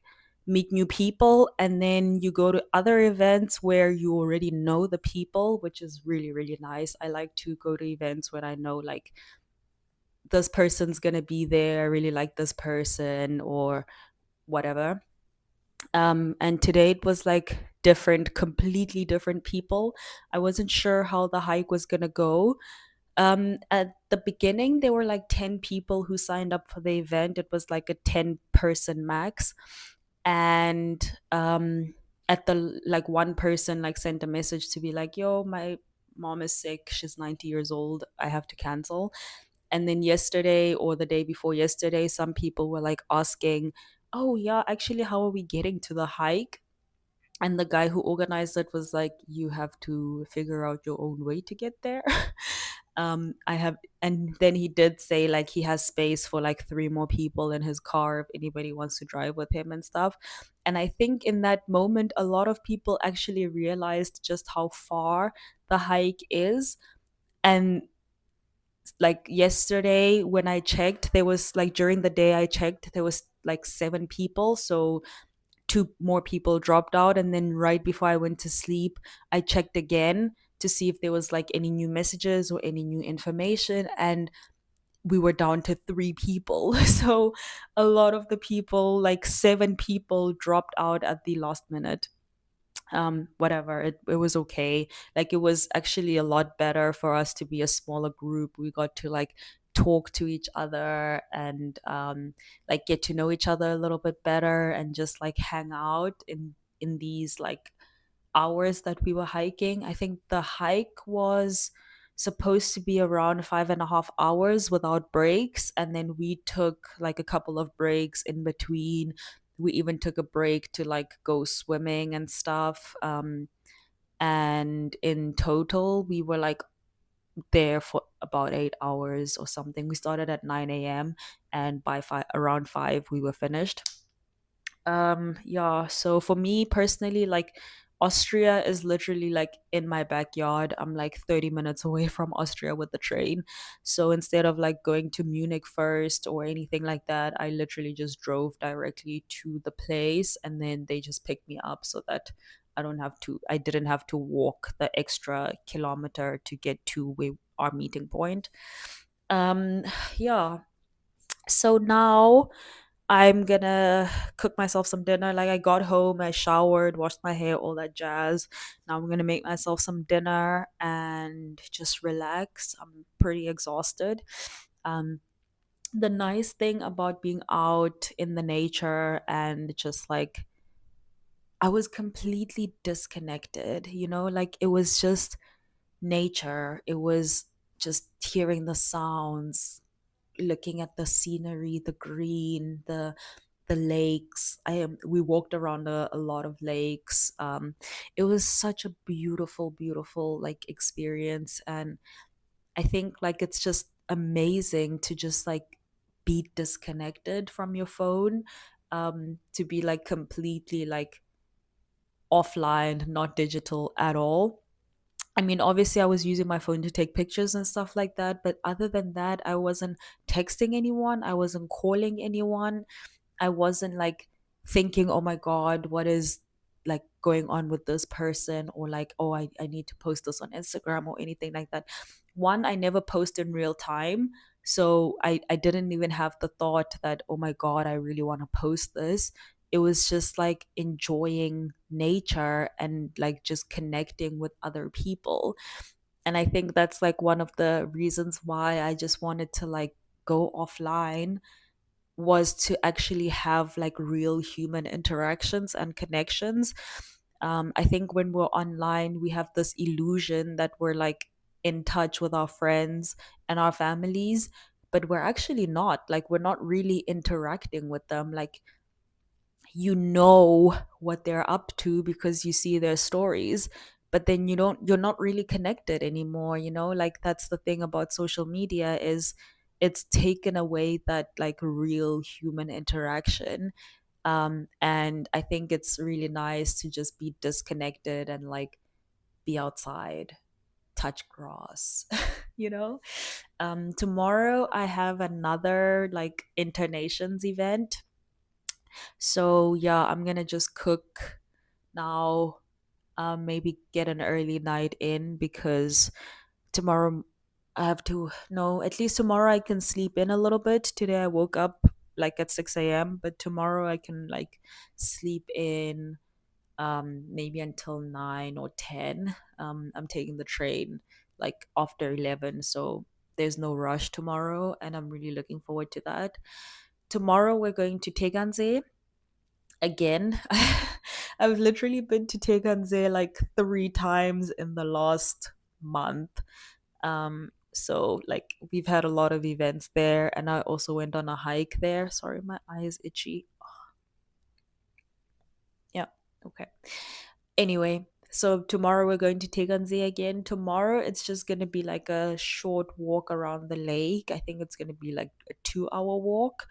meet new people and then you go to other events where you already know the people, which is really really nice. I like to go to events when I know like this person's going to be there, I really like this person or whatever. And today it was like different, completely different people. I wasn't sure how the hike was going to go. At the beginning, there were like 10 people who signed up for the event. It was like a 10-person max. And at the like one person like sent a message to be like, yo, my mom is sick. She's 90 years old. I have to cancel. And then yesterday or the day before yesterday, some people were like asking, oh, yeah, actually, how are we getting to the hike? And the guy who organized it was like, you have to figure out your own way to get there. I have, and then he did say like he has space for like three more people in his car if anybody wants to drive with him and stuff. And I think in that moment, a lot of people actually realized just how far the hike is. And like yesterday when I checked, there was like during the day I checked, there was like seven people. So two more people dropped out. And then right before I went to sleep, I checked again to see if there was like any new messages or any new information. And we were down to three people. So a lot of the people, like seven people, dropped out at the last minute. Whatever, it was okay. Like it was actually a lot better for us to be a smaller group. We got to like talk to each other and like get to know each other a little bit better and just like hang out in these like hours that we were hiking. I think the hike was supposed to be around 5.5 hours without breaks. And then we took like a couple of breaks in between. We even took a break to like go swimming and stuff. And in total, we were like there for about 8 hours or something. We started at 9 a.m. and by around 5, we were finished. Yeah, so for me personally, like Austria is literally like in my backyard. I'm like 30 minutes away from Austria with the train. So instead of like going to Munich first or anything like that, I literally just drove directly to the place and then they just picked me up so that I didn't have to walk the extra kilometer to get to our meeting point. Um yeah, so now I'm gonna cook myself some dinner. Like I got home, I showered, washed my hair, all that jazz. Now I'm gonna make myself some dinner and just relax. I'm pretty exhausted. Um, the nice thing about being out in the nature and just like I was completely disconnected, like it was just nature. It was just hearing the sounds, looking at the scenery, the green, the lakes. We walked around a lot of lakes. It was such a beautiful like experience. And I think like it's just amazing to just like be disconnected from your phone, to be like completely like offline, not digital at all. I mean, obviously, I was using my phone to take pictures and stuff like that. But other than that, I wasn't texting anyone. I wasn't calling anyone. I wasn't like thinking, oh my God, what is like going on with this person? Or like, oh, I need to post this on Instagram or anything like that. One, I never post in real time. So I didn't even have the thought that, oh my God, I really want to post this. It was just like enjoying nature and like just connecting with other people. And I think that's like one of the reasons why I just wanted to like go offline, was to actually have like real human interactions and connections. I think when we're online, we have this illusion that we're like in touch with our friends and our families, but we're actually not. Like, we're not really interacting with them. Like, what they're up to because you see their stories, but then you're not really connected anymore. Like, that's the thing about social media, is it's taken away that like real human interaction. And I think it's really nice to just be disconnected and like be outside, touch grass. you know Tomorrow I have another like internations event. So yeah, I'm gonna just cook now. Maybe get an early night in because tomorrow I have to. No, at least tomorrow I can sleep in a little bit. Today I woke up like at 6 a.m., but tomorrow I can like sleep in maybe until 9 or 10. I'm taking the train like after 11, so there's no rush tomorrow, and I'm really looking forward to that. Tomorrow we're going to Tegernsee again. I've literally been to Tegernsee like 3 times in the last month. So like we've had a lot of events there, and I also went on a hike there. Sorry, my eye is itchy. Yeah, okay. Anyway, So tomorrow we're going to Tegernsee again. Tomorrow it's just going to be like a short walk around the lake. I think it's going to be like a 2 hour walk.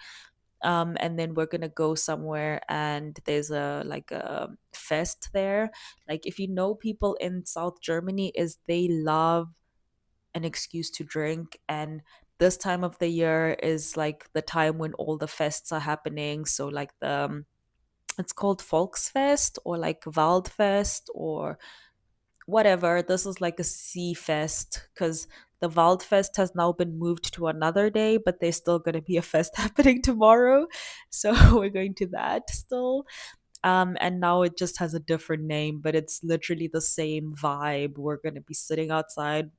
And then we're gonna go somewhere, and there's a like a fest there. Like, if you know people in South Germany, is they love an excuse to drink, and this time of the year is like the time when all the fests are happening. So like it's called Volksfest or like Waldfest or whatever. This is like a sea fest because the Waldfest has now been moved to another day, but there's still going to be a fest happening tomorrow. So we're going to that still. And now it just has a different name, but it's literally the same vibe. We're going to be sitting outside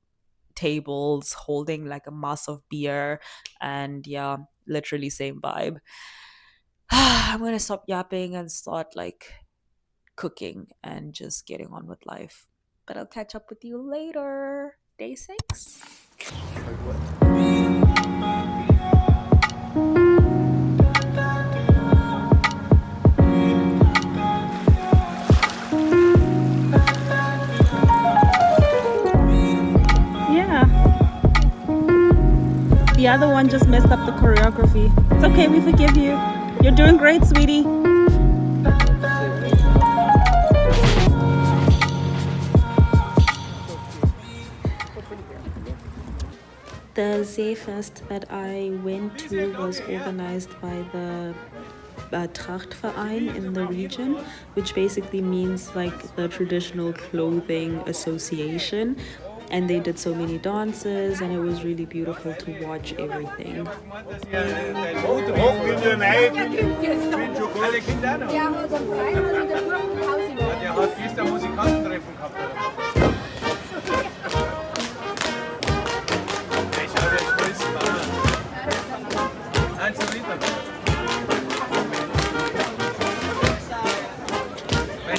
tables, holding like a mass of beer, and yeah, literally same vibe. I'm going to stop yapping and start like cooking and just getting on with life. But I'll catch up with you later. Day 6. Yeah. The other one just messed up the choreography. It's okay, we forgive you. You're doing great, sweetie. The Seefest that I went to was organized by the Trachtverein in the region, which basically means like the traditional clothing association. And they did so many dances, and it was really beautiful to watch everything.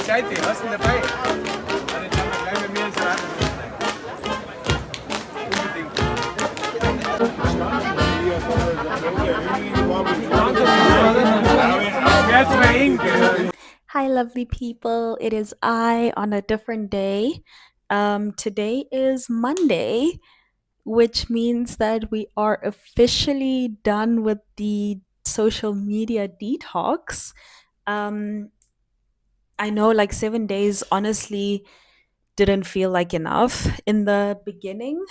Seite, hast du ihn dabei? Dann jetzt haben wir gleich bei mir ins Rad. Unbedingt. Hi, lovely people. It is I on a different day. Today is Monday, which means that we are officially done with the social media detox. I know like 7 days honestly didn't feel like enough in the beginning.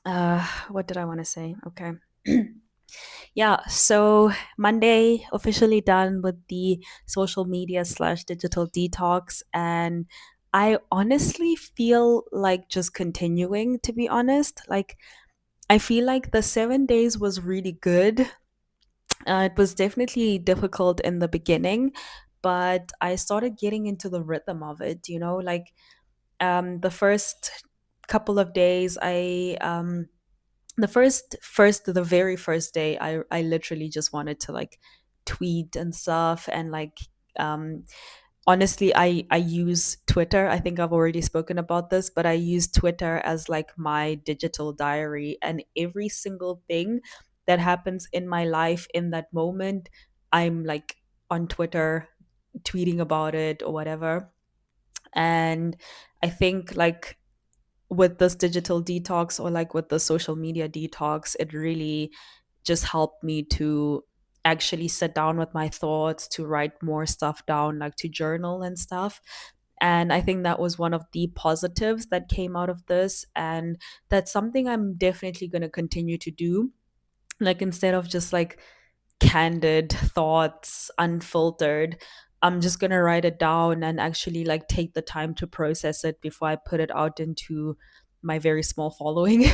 What did I want to say? Okay. Yeah, so Monday officially done with the social media slash digital detox, and I honestly feel like just continuing, to be honest. Like, I feel like the 7 days was really good. It was definitely difficult in the beginning, but I started getting into the rhythm of it, like the first couple of days the very first day I literally just wanted to like tweet and stuff, and like um honestly I use Twitter. I think I've already spoken about this, but I use Twitter as like my digital diary, and every single thing that happens in my life in that moment, I'm like on Twitter tweeting about it or whatever. And I think like with this digital detox, or like with the social media detox, it really just helped me to actually sit down with my thoughts, to write more stuff down, like to journal and stuff. And I think that was one of the positives that came out of this. And that's something I'm definitely going to continue to do. Like, instead of just like candid thoughts, unfiltered, I'm just going to write it down and actually like take the time to process it before I put it out into my very small following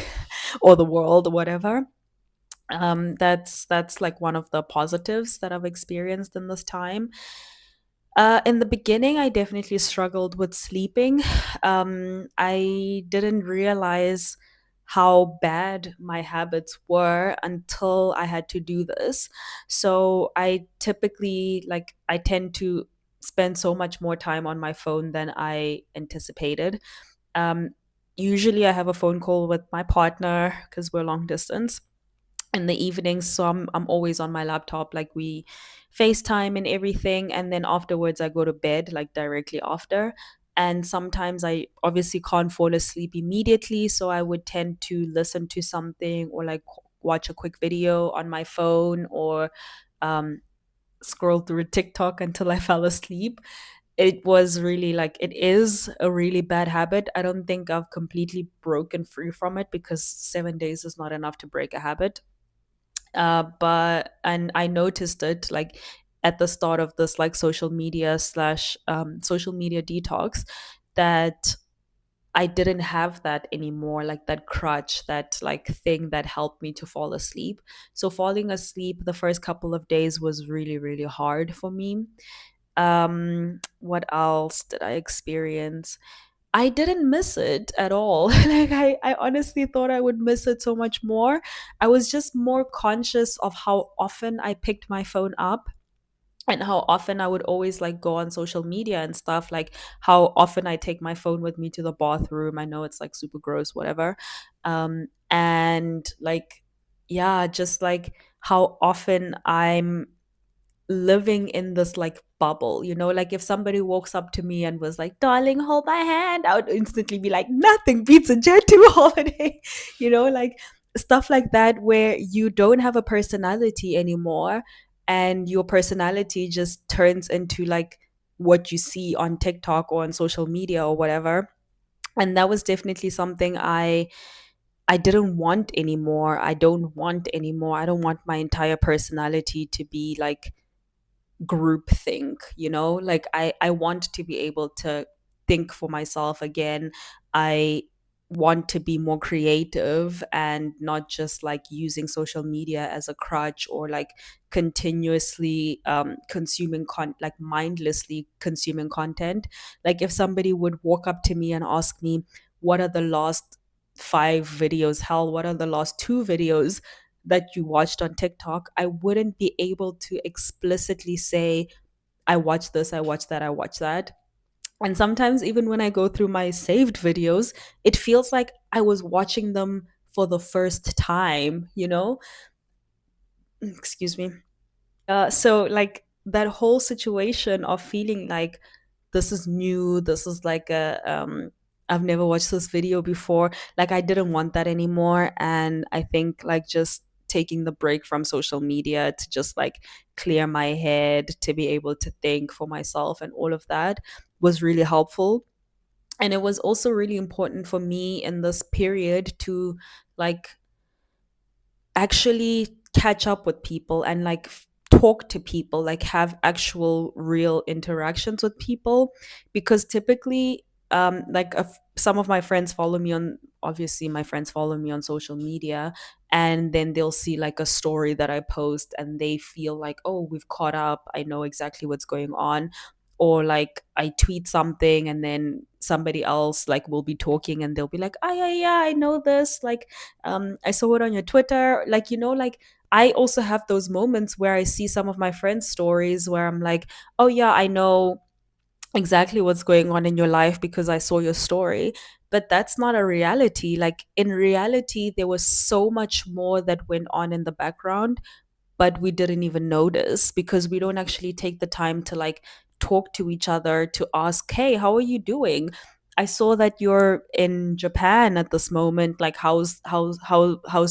or the world or whatever. That's like one of the positives that I've experienced in this time. In the beginning, I definitely struggled with sleeping. I didn't realize how bad my habits were until I had to do this. So I typically, like, I tend to spend so much more time on my phone than I anticipated. Um, Usually, I have a phone call with my partner because we're long distance in the evenings, so I'm always on my laptop. Like, we FaceTime and everything, and then afterwards I go to bed like directly after. And sometimes I obviously can't fall asleep immediately, so I would tend to listen to something or like watch a quick video on my phone, or um, scroll through TikTok until I fell asleep. It was really like, it is a really bad habit. I don't think I've completely broken free from it, because 7 days is not enough to break a habit. But and I noticed it like at the start of this like social media slash social media detox, that I didn't have that anymore, like that crutch, that like thing that helped me to fall asleep. So falling asleep the first couple of days was really, really hard for me. What else did I experience? I didn't miss it at all. Like I honestly thought I would miss it so much more. I was just more conscious of how often I picked my phone up, and how often I would always like go on social media and stuff, like how often I take my phone with me to the bathroom. I know it's like super gross, whatever. And like, yeah, just like how often I'm living in this like bubble, like if somebody walks up to me and was like, darling, hold my hand, I would instantly be like, nothing beats a jet 2 holiday. Like stuff like that, where you don't have a personality anymore, and your personality just turns into like what you see on TikTok or on social media or whatever. And that was definitely something I didn't want anymore. I don't want anymore. I don't want my entire personality to be like group think, like I want to be able to think for myself again. I want to be more creative, and not just like using social media as a crutch, or like continuously consuming like mindlessly consuming content. Like if somebody would walk up to me and ask me, what are the last 5 videos, hell, what are the last 2 videos that you watched on TikTok, I wouldn't be able to explicitly say, I watched this, I watched that, I watched that. And sometimes, even when I go through my saved videos, it feels like I was watching them for the first time, Excuse me. So like that whole situation of feeling like this is new, this is like I've never watched this video before, like I didn't want that anymore. And I think like just taking the break from social media to just like clear my head, to be able to think for myself and all of that, was really helpful. And it was also really important for me in this period to like actually catch up with people, and like talk to people, like have actual real interactions with people. Because typically like some of my friends follow me on, obviously my friends follow me on social media, and then they'll see like a story that I post, and they feel like, oh, we've caught up, I know exactly what's going on. Or like I tweet something, and then somebody else like will be talking, and they'll be like, oh yeah, yeah, I know this, like I saw it on your Twitter. Like, like I also have those moments where I see some of my friends' stories where I'm like, oh, yeah, I know exactly what's going on in your life because I saw your story. But that's not a reality. Like, in reality, there was so much more that went on in the background, but we didn't even notice because we don't actually take the time to like talk to each other, to ask, hey, how are you doing? I saw that you're in Japan at this moment. Like, how's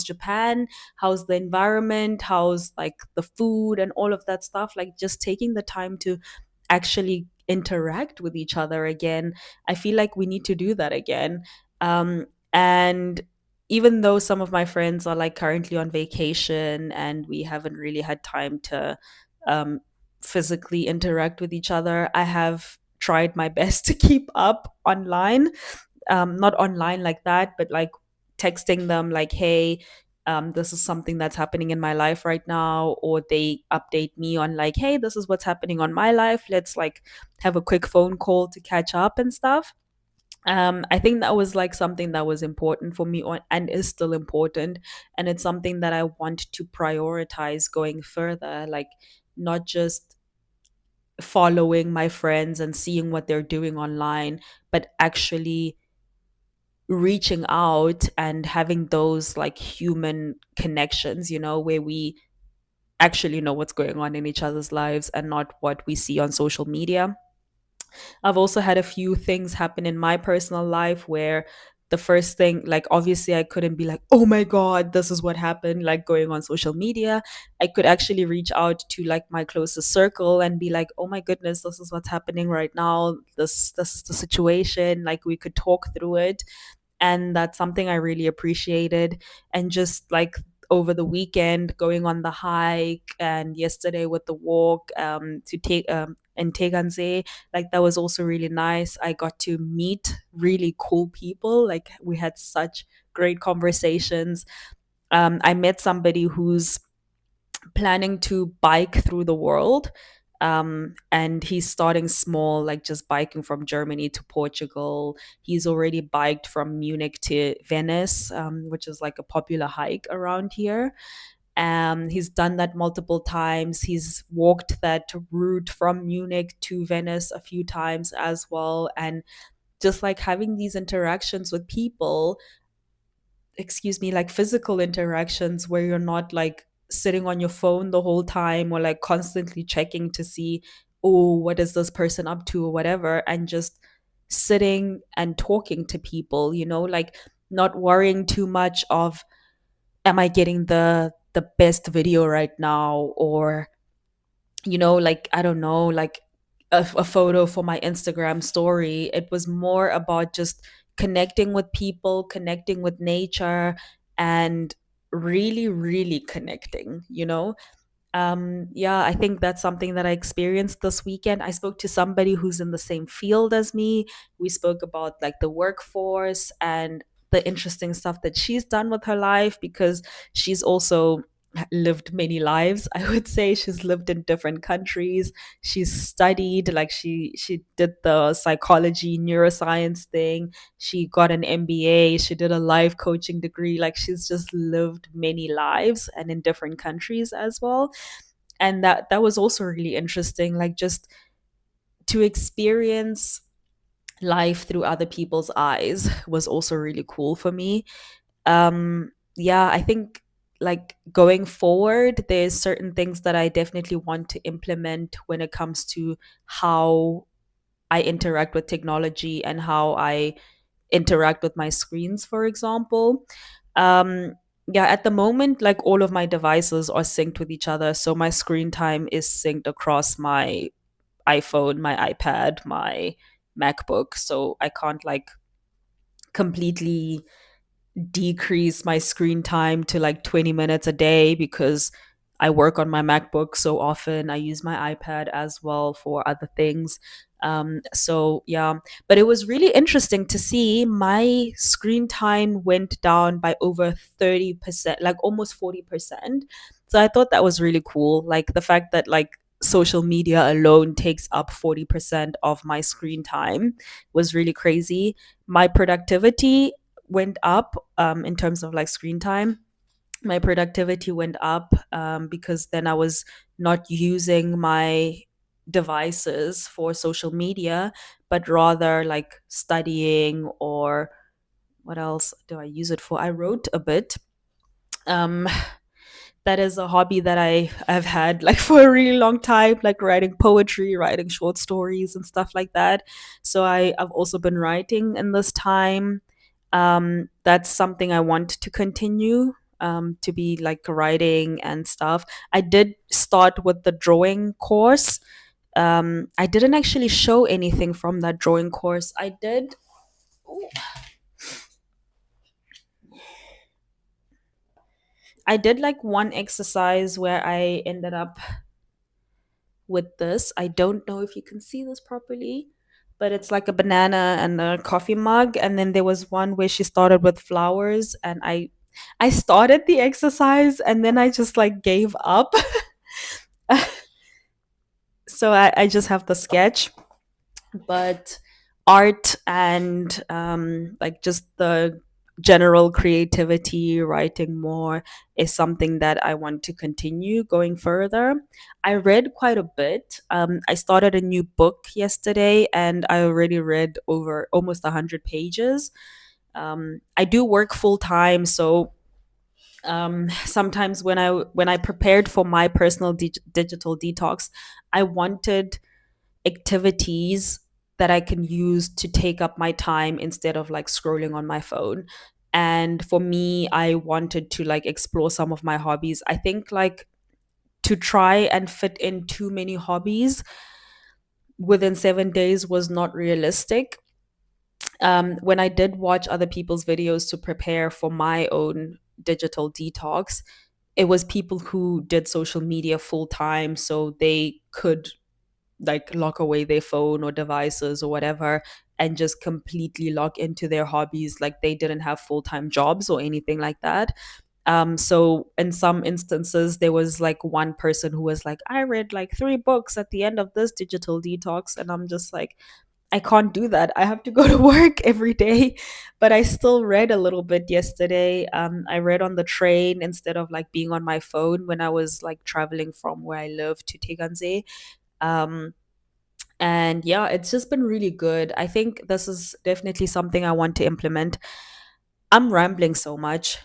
Japan? How's the environment? How's like the food and all of that stuff? Like, just taking the time to actually interact with each other again. I feel like we need to do that again. And even though some of my friends are like currently on vacation, and we haven't really had time to um, physically interact with each other, I have tried my best to keep up online. Not online like that, but like texting them, like, hey, this is something that's happening in my life right now. Or they update me on, like, hey, this is what's happening on my life. Let's like have a quick phone call to catch up and stuff. I think that was like something that was important for me, and is still important. And it's something that I want to prioritize going further, like not just following my friends and seeing what they're doing online, but actually reaching out and having those like human connections, where we actually know what's going on in each other's lives and not what we see on social media. I've also had a few things happen in my personal life where the first thing, like, obviously, I couldn't be like, oh my God, this is what happened, like going on social media. I could actually reach out to like my closest circle and be like, oh my goodness, this is what's happening right now. This is the situation. Like, we could talk through it, and that's something I really appreciated. And just like over the weekend, going on the hike, and yesterday with the walk to take in Teganse, like that was also really nice. I got to meet really cool people. Like, we had such great conversations. I met somebody who's planning to bike through the world. And he's starting small, like just biking from Germany to Portugal. He's already biked from Munich to Venice, which is like a popular hike around here. He's done that multiple times. He's walked that route from Munich to Venice a few times as well. And just like having these interactions with people, excuse me, like physical interactions where you're not like sitting on your phone the whole time or like constantly checking to see, oh, what is this person up to or whatever, and just sitting and talking to people, like not worrying too much of, am I getting the best video right now, or like, I don't know, like a photo for my Instagram story. It was more about just connecting with people, connecting with nature, and really, really connecting, yeah, I think that's something that I experienced this weekend. I spoke to somebody who's in the same field as me. We spoke about like the workforce and the interesting stuff that she's done with her life, because she's also lived many lives. I would say she's lived in different countries. She's studied, like she did the psychology neuroscience thing. She got an MBA. She did a life coaching degree. Like, she's just lived many lives, and in different countries as well. And that was also really interesting, like just to experience life through other people's eyes was also really cool for me. Yeah, I think like going forward, there's certain things that I definitely want to implement when it comes to how I interact with technology and how I interact with my screens, for example. um yeah, at the moment, like all of my devices are synced with each other, so my screen time is synced across my iPhone, my iPad, my MacBook, so I can't like completely decrease my screen time to like 20 minutes a day, because I work on my MacBook so often. I use my iPad as well for other things. So yeah, but it was really interesting to see my screen time went down by over 30%, like almost 40%. So I thought that was really cool. Like the fact that like social media alone takes up 40% of my screen time was really crazy. My productivity went up, in terms of like screen time. My productivity went up, because then I was not using my devices for social media, but rather like studying, or what else do I use it for? I wrote a bit. Um, that is a hobby that I've had like for a really long time, like writing poetry, writing short stories and stuff like that. So I've also been writing in this time. That's something I want to continue, to be like writing and stuff. I did start with the drawing course. I didn't actually show anything from that drawing course. I did like one exercise where I ended up with this. I don't know if you can see this properly, but it's like a banana and a coffee mug. And then there was one where she started with flowers, and I started the exercise and then I just like gave up. So I just have the sketch, but art and like just the general creativity, writing more, is something that I want to continue going further. I read quite a bit. I started a new book yesterday and I already read over almost 100 pages. I do work full time, so sometimes when I prepared for my personal digital detox, I wanted activities that I can use to take up my time instead of like scrolling on my phone. And for me, I wanted to like explore some of my hobbies. I think like to try and fit in too many hobbies within 7 days was not realistic. When I did watch other people's videos to prepare for my own digital detox, it was people who did social media full time, so they could like lock away their phone or devices or whatever and just completely lock into their hobbies, like they didn't have full-time jobs or anything like that. So in some instances there was like one person who was like, I read like 3 books at the end of this digital detox, and I'm just like, I can't do that. I have to go to work every day. But I still read a little bit yesterday. I read on the train instead of like being on my phone when I was like traveling from where I live to Teganze. Um, and yeah, it's just been really good. I think this is definitely something I want to implement. I'm rambling so much.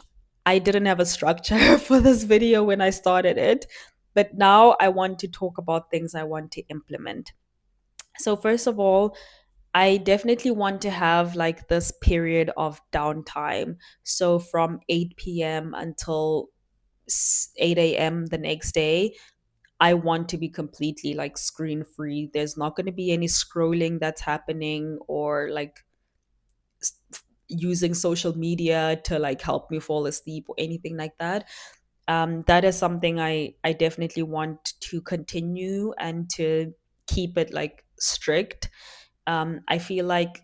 I didn't have a structure for this video when I started it, but now I want to talk about things I want to implement. So, first of all, I definitely want to have like this period of downtime. So, from 8 p.m. until 8 a.m. the next day, I want to be completely like screen free. There's not going to be any scrolling that's happening or like s- using social media to like help me fall asleep or anything like that. That is something I definitely want to continue and to keep it like strict. I feel like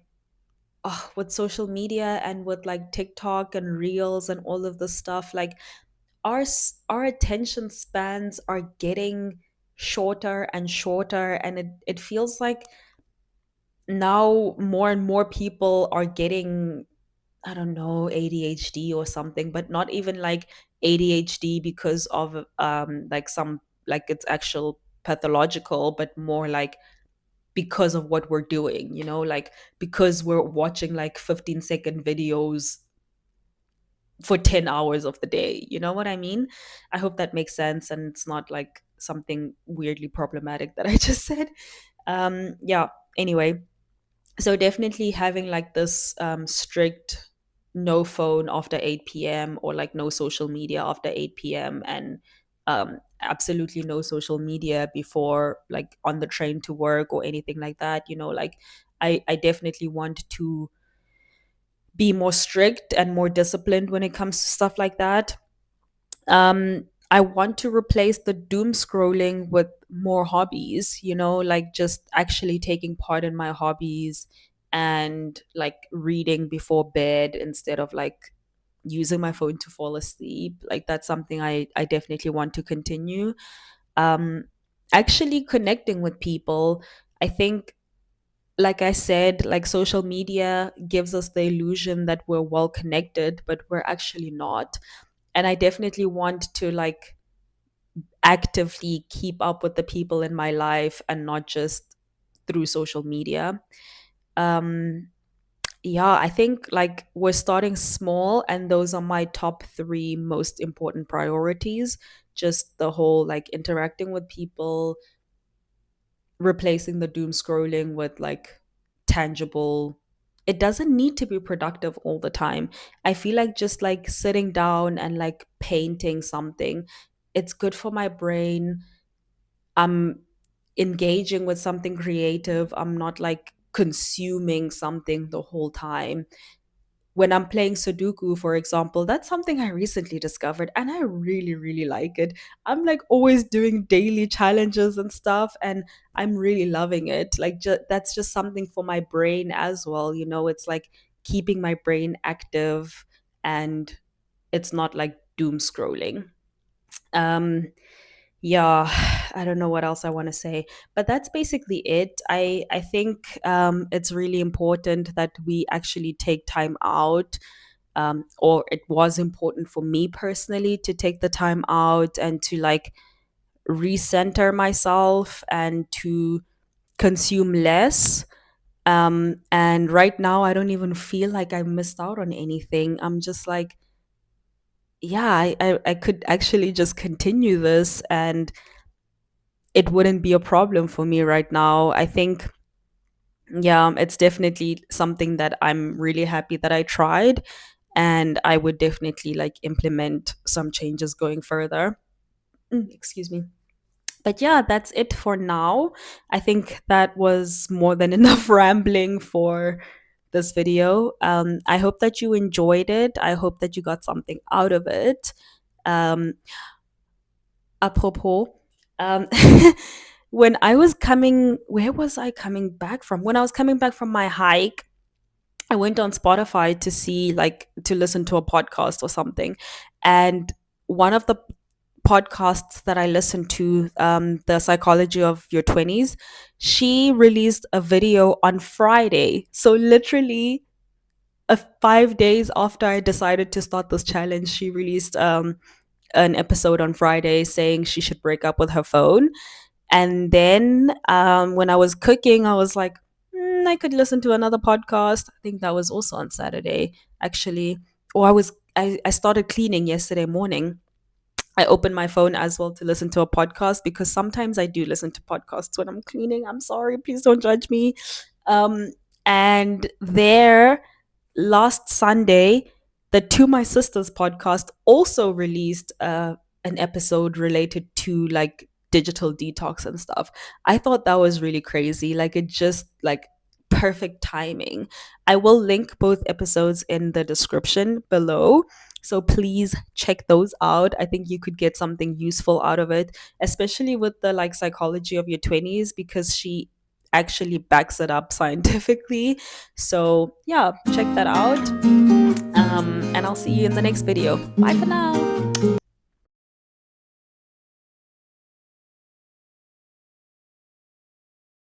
with social media and with like TikTok and Reels and all of this stuff, like our attention spans are getting shorter and shorter, and it feels like now more and more people are getting, I don't know, ADHD or something, but not even like ADHD because of like some, like it's actual pathological, but more like because of what we're doing, like because we're watching like 15-second videos for 10 hours of the day. You know what I mean? I hope that makes sense and it's not like something weirdly problematic that I just said. Yeah, anyway, so definitely having like this strict no phone after 8 p.m. or like no social media after 8 p.m. and absolutely no social media before like on the train to work or anything like that. Like I definitely want to be more strict and more disciplined when it comes to stuff like that. I want to replace the doom scrolling with more hobbies, like just actually taking part in my hobbies and like reading before bed instead of like using my phone to fall asleep. Like that's something I definitely want to continue. Um Actually connecting with people. I think, like I said, like social media gives us the illusion that we're well connected, but we're actually not. And I definitely want to like actively keep up with the people in my life and not just through social media. Um yeah, I think like we're starting small and those are my top 3 most important priorities. Just the whole like interacting with people, replacing the doom scrolling with like tangible. It doesn't need to be productive all the time. I feel like just like sitting down and like painting something, it's good for my brain. I'm engaging with something creative. I'm not like consuming something the whole time. When I'm playing Sudoku, for example, that's something I recently discovered and I really, really like it. I'm like always doing daily challenges and stuff, and I'm really loving it. Like, that's just something for my brain as well. It's like keeping my brain active and it's not like doom scrolling. Um, yeah, I don't know what else I want to say, but that's basically it. I think it's really important that we actually take time out, or it was important for me personally to take the time out and to like recenter myself and to consume less. And right now, I don't even feel like I missed out on anything. I'm just like, yeah, I could actually just continue this and it wouldn't be a problem for me right now. I think Yeah, it's definitely something that I'm really happy that I tried, and I would definitely like implement some changes going further. Excuse me. But yeah, that's it for now. I think that was more than enough rambling for this video. I hope that you enjoyed it. I hope that you got something out of it. Um, Apropos, um, when I was coming, where was I coming back from? When I was coming back from my hike, I went on Spotify to see, like, to listen to a podcast or something. And one of the podcasts that I listened to, The Psychology of Your 20s, she released a video on Friday. So, literally, 5 days after I decided to start this challenge, she released an episode on Friday saying she should break up with her phone. And then when I was cooking, I was like, I could listen to another podcast. I think that was also on Saturday, actually. Or I started cleaning yesterday morning. I opened my phone as well to listen to a podcast because sometimes I do listen to podcasts when I'm cleaning. I'm sorry, please don't judge me. Um, and there, last Sunday, the To My Sisters podcast also released an episode related to like digital detox and stuff. I thought that was really crazy. Like it just like perfect timing. I will link both episodes in the description below. So please check those out. I think you could get something useful out of it, especially with the like psychology of your 20s, because she actually backs it up scientifically. So yeah, check that out. And I'll see you in the next video. Bye for now.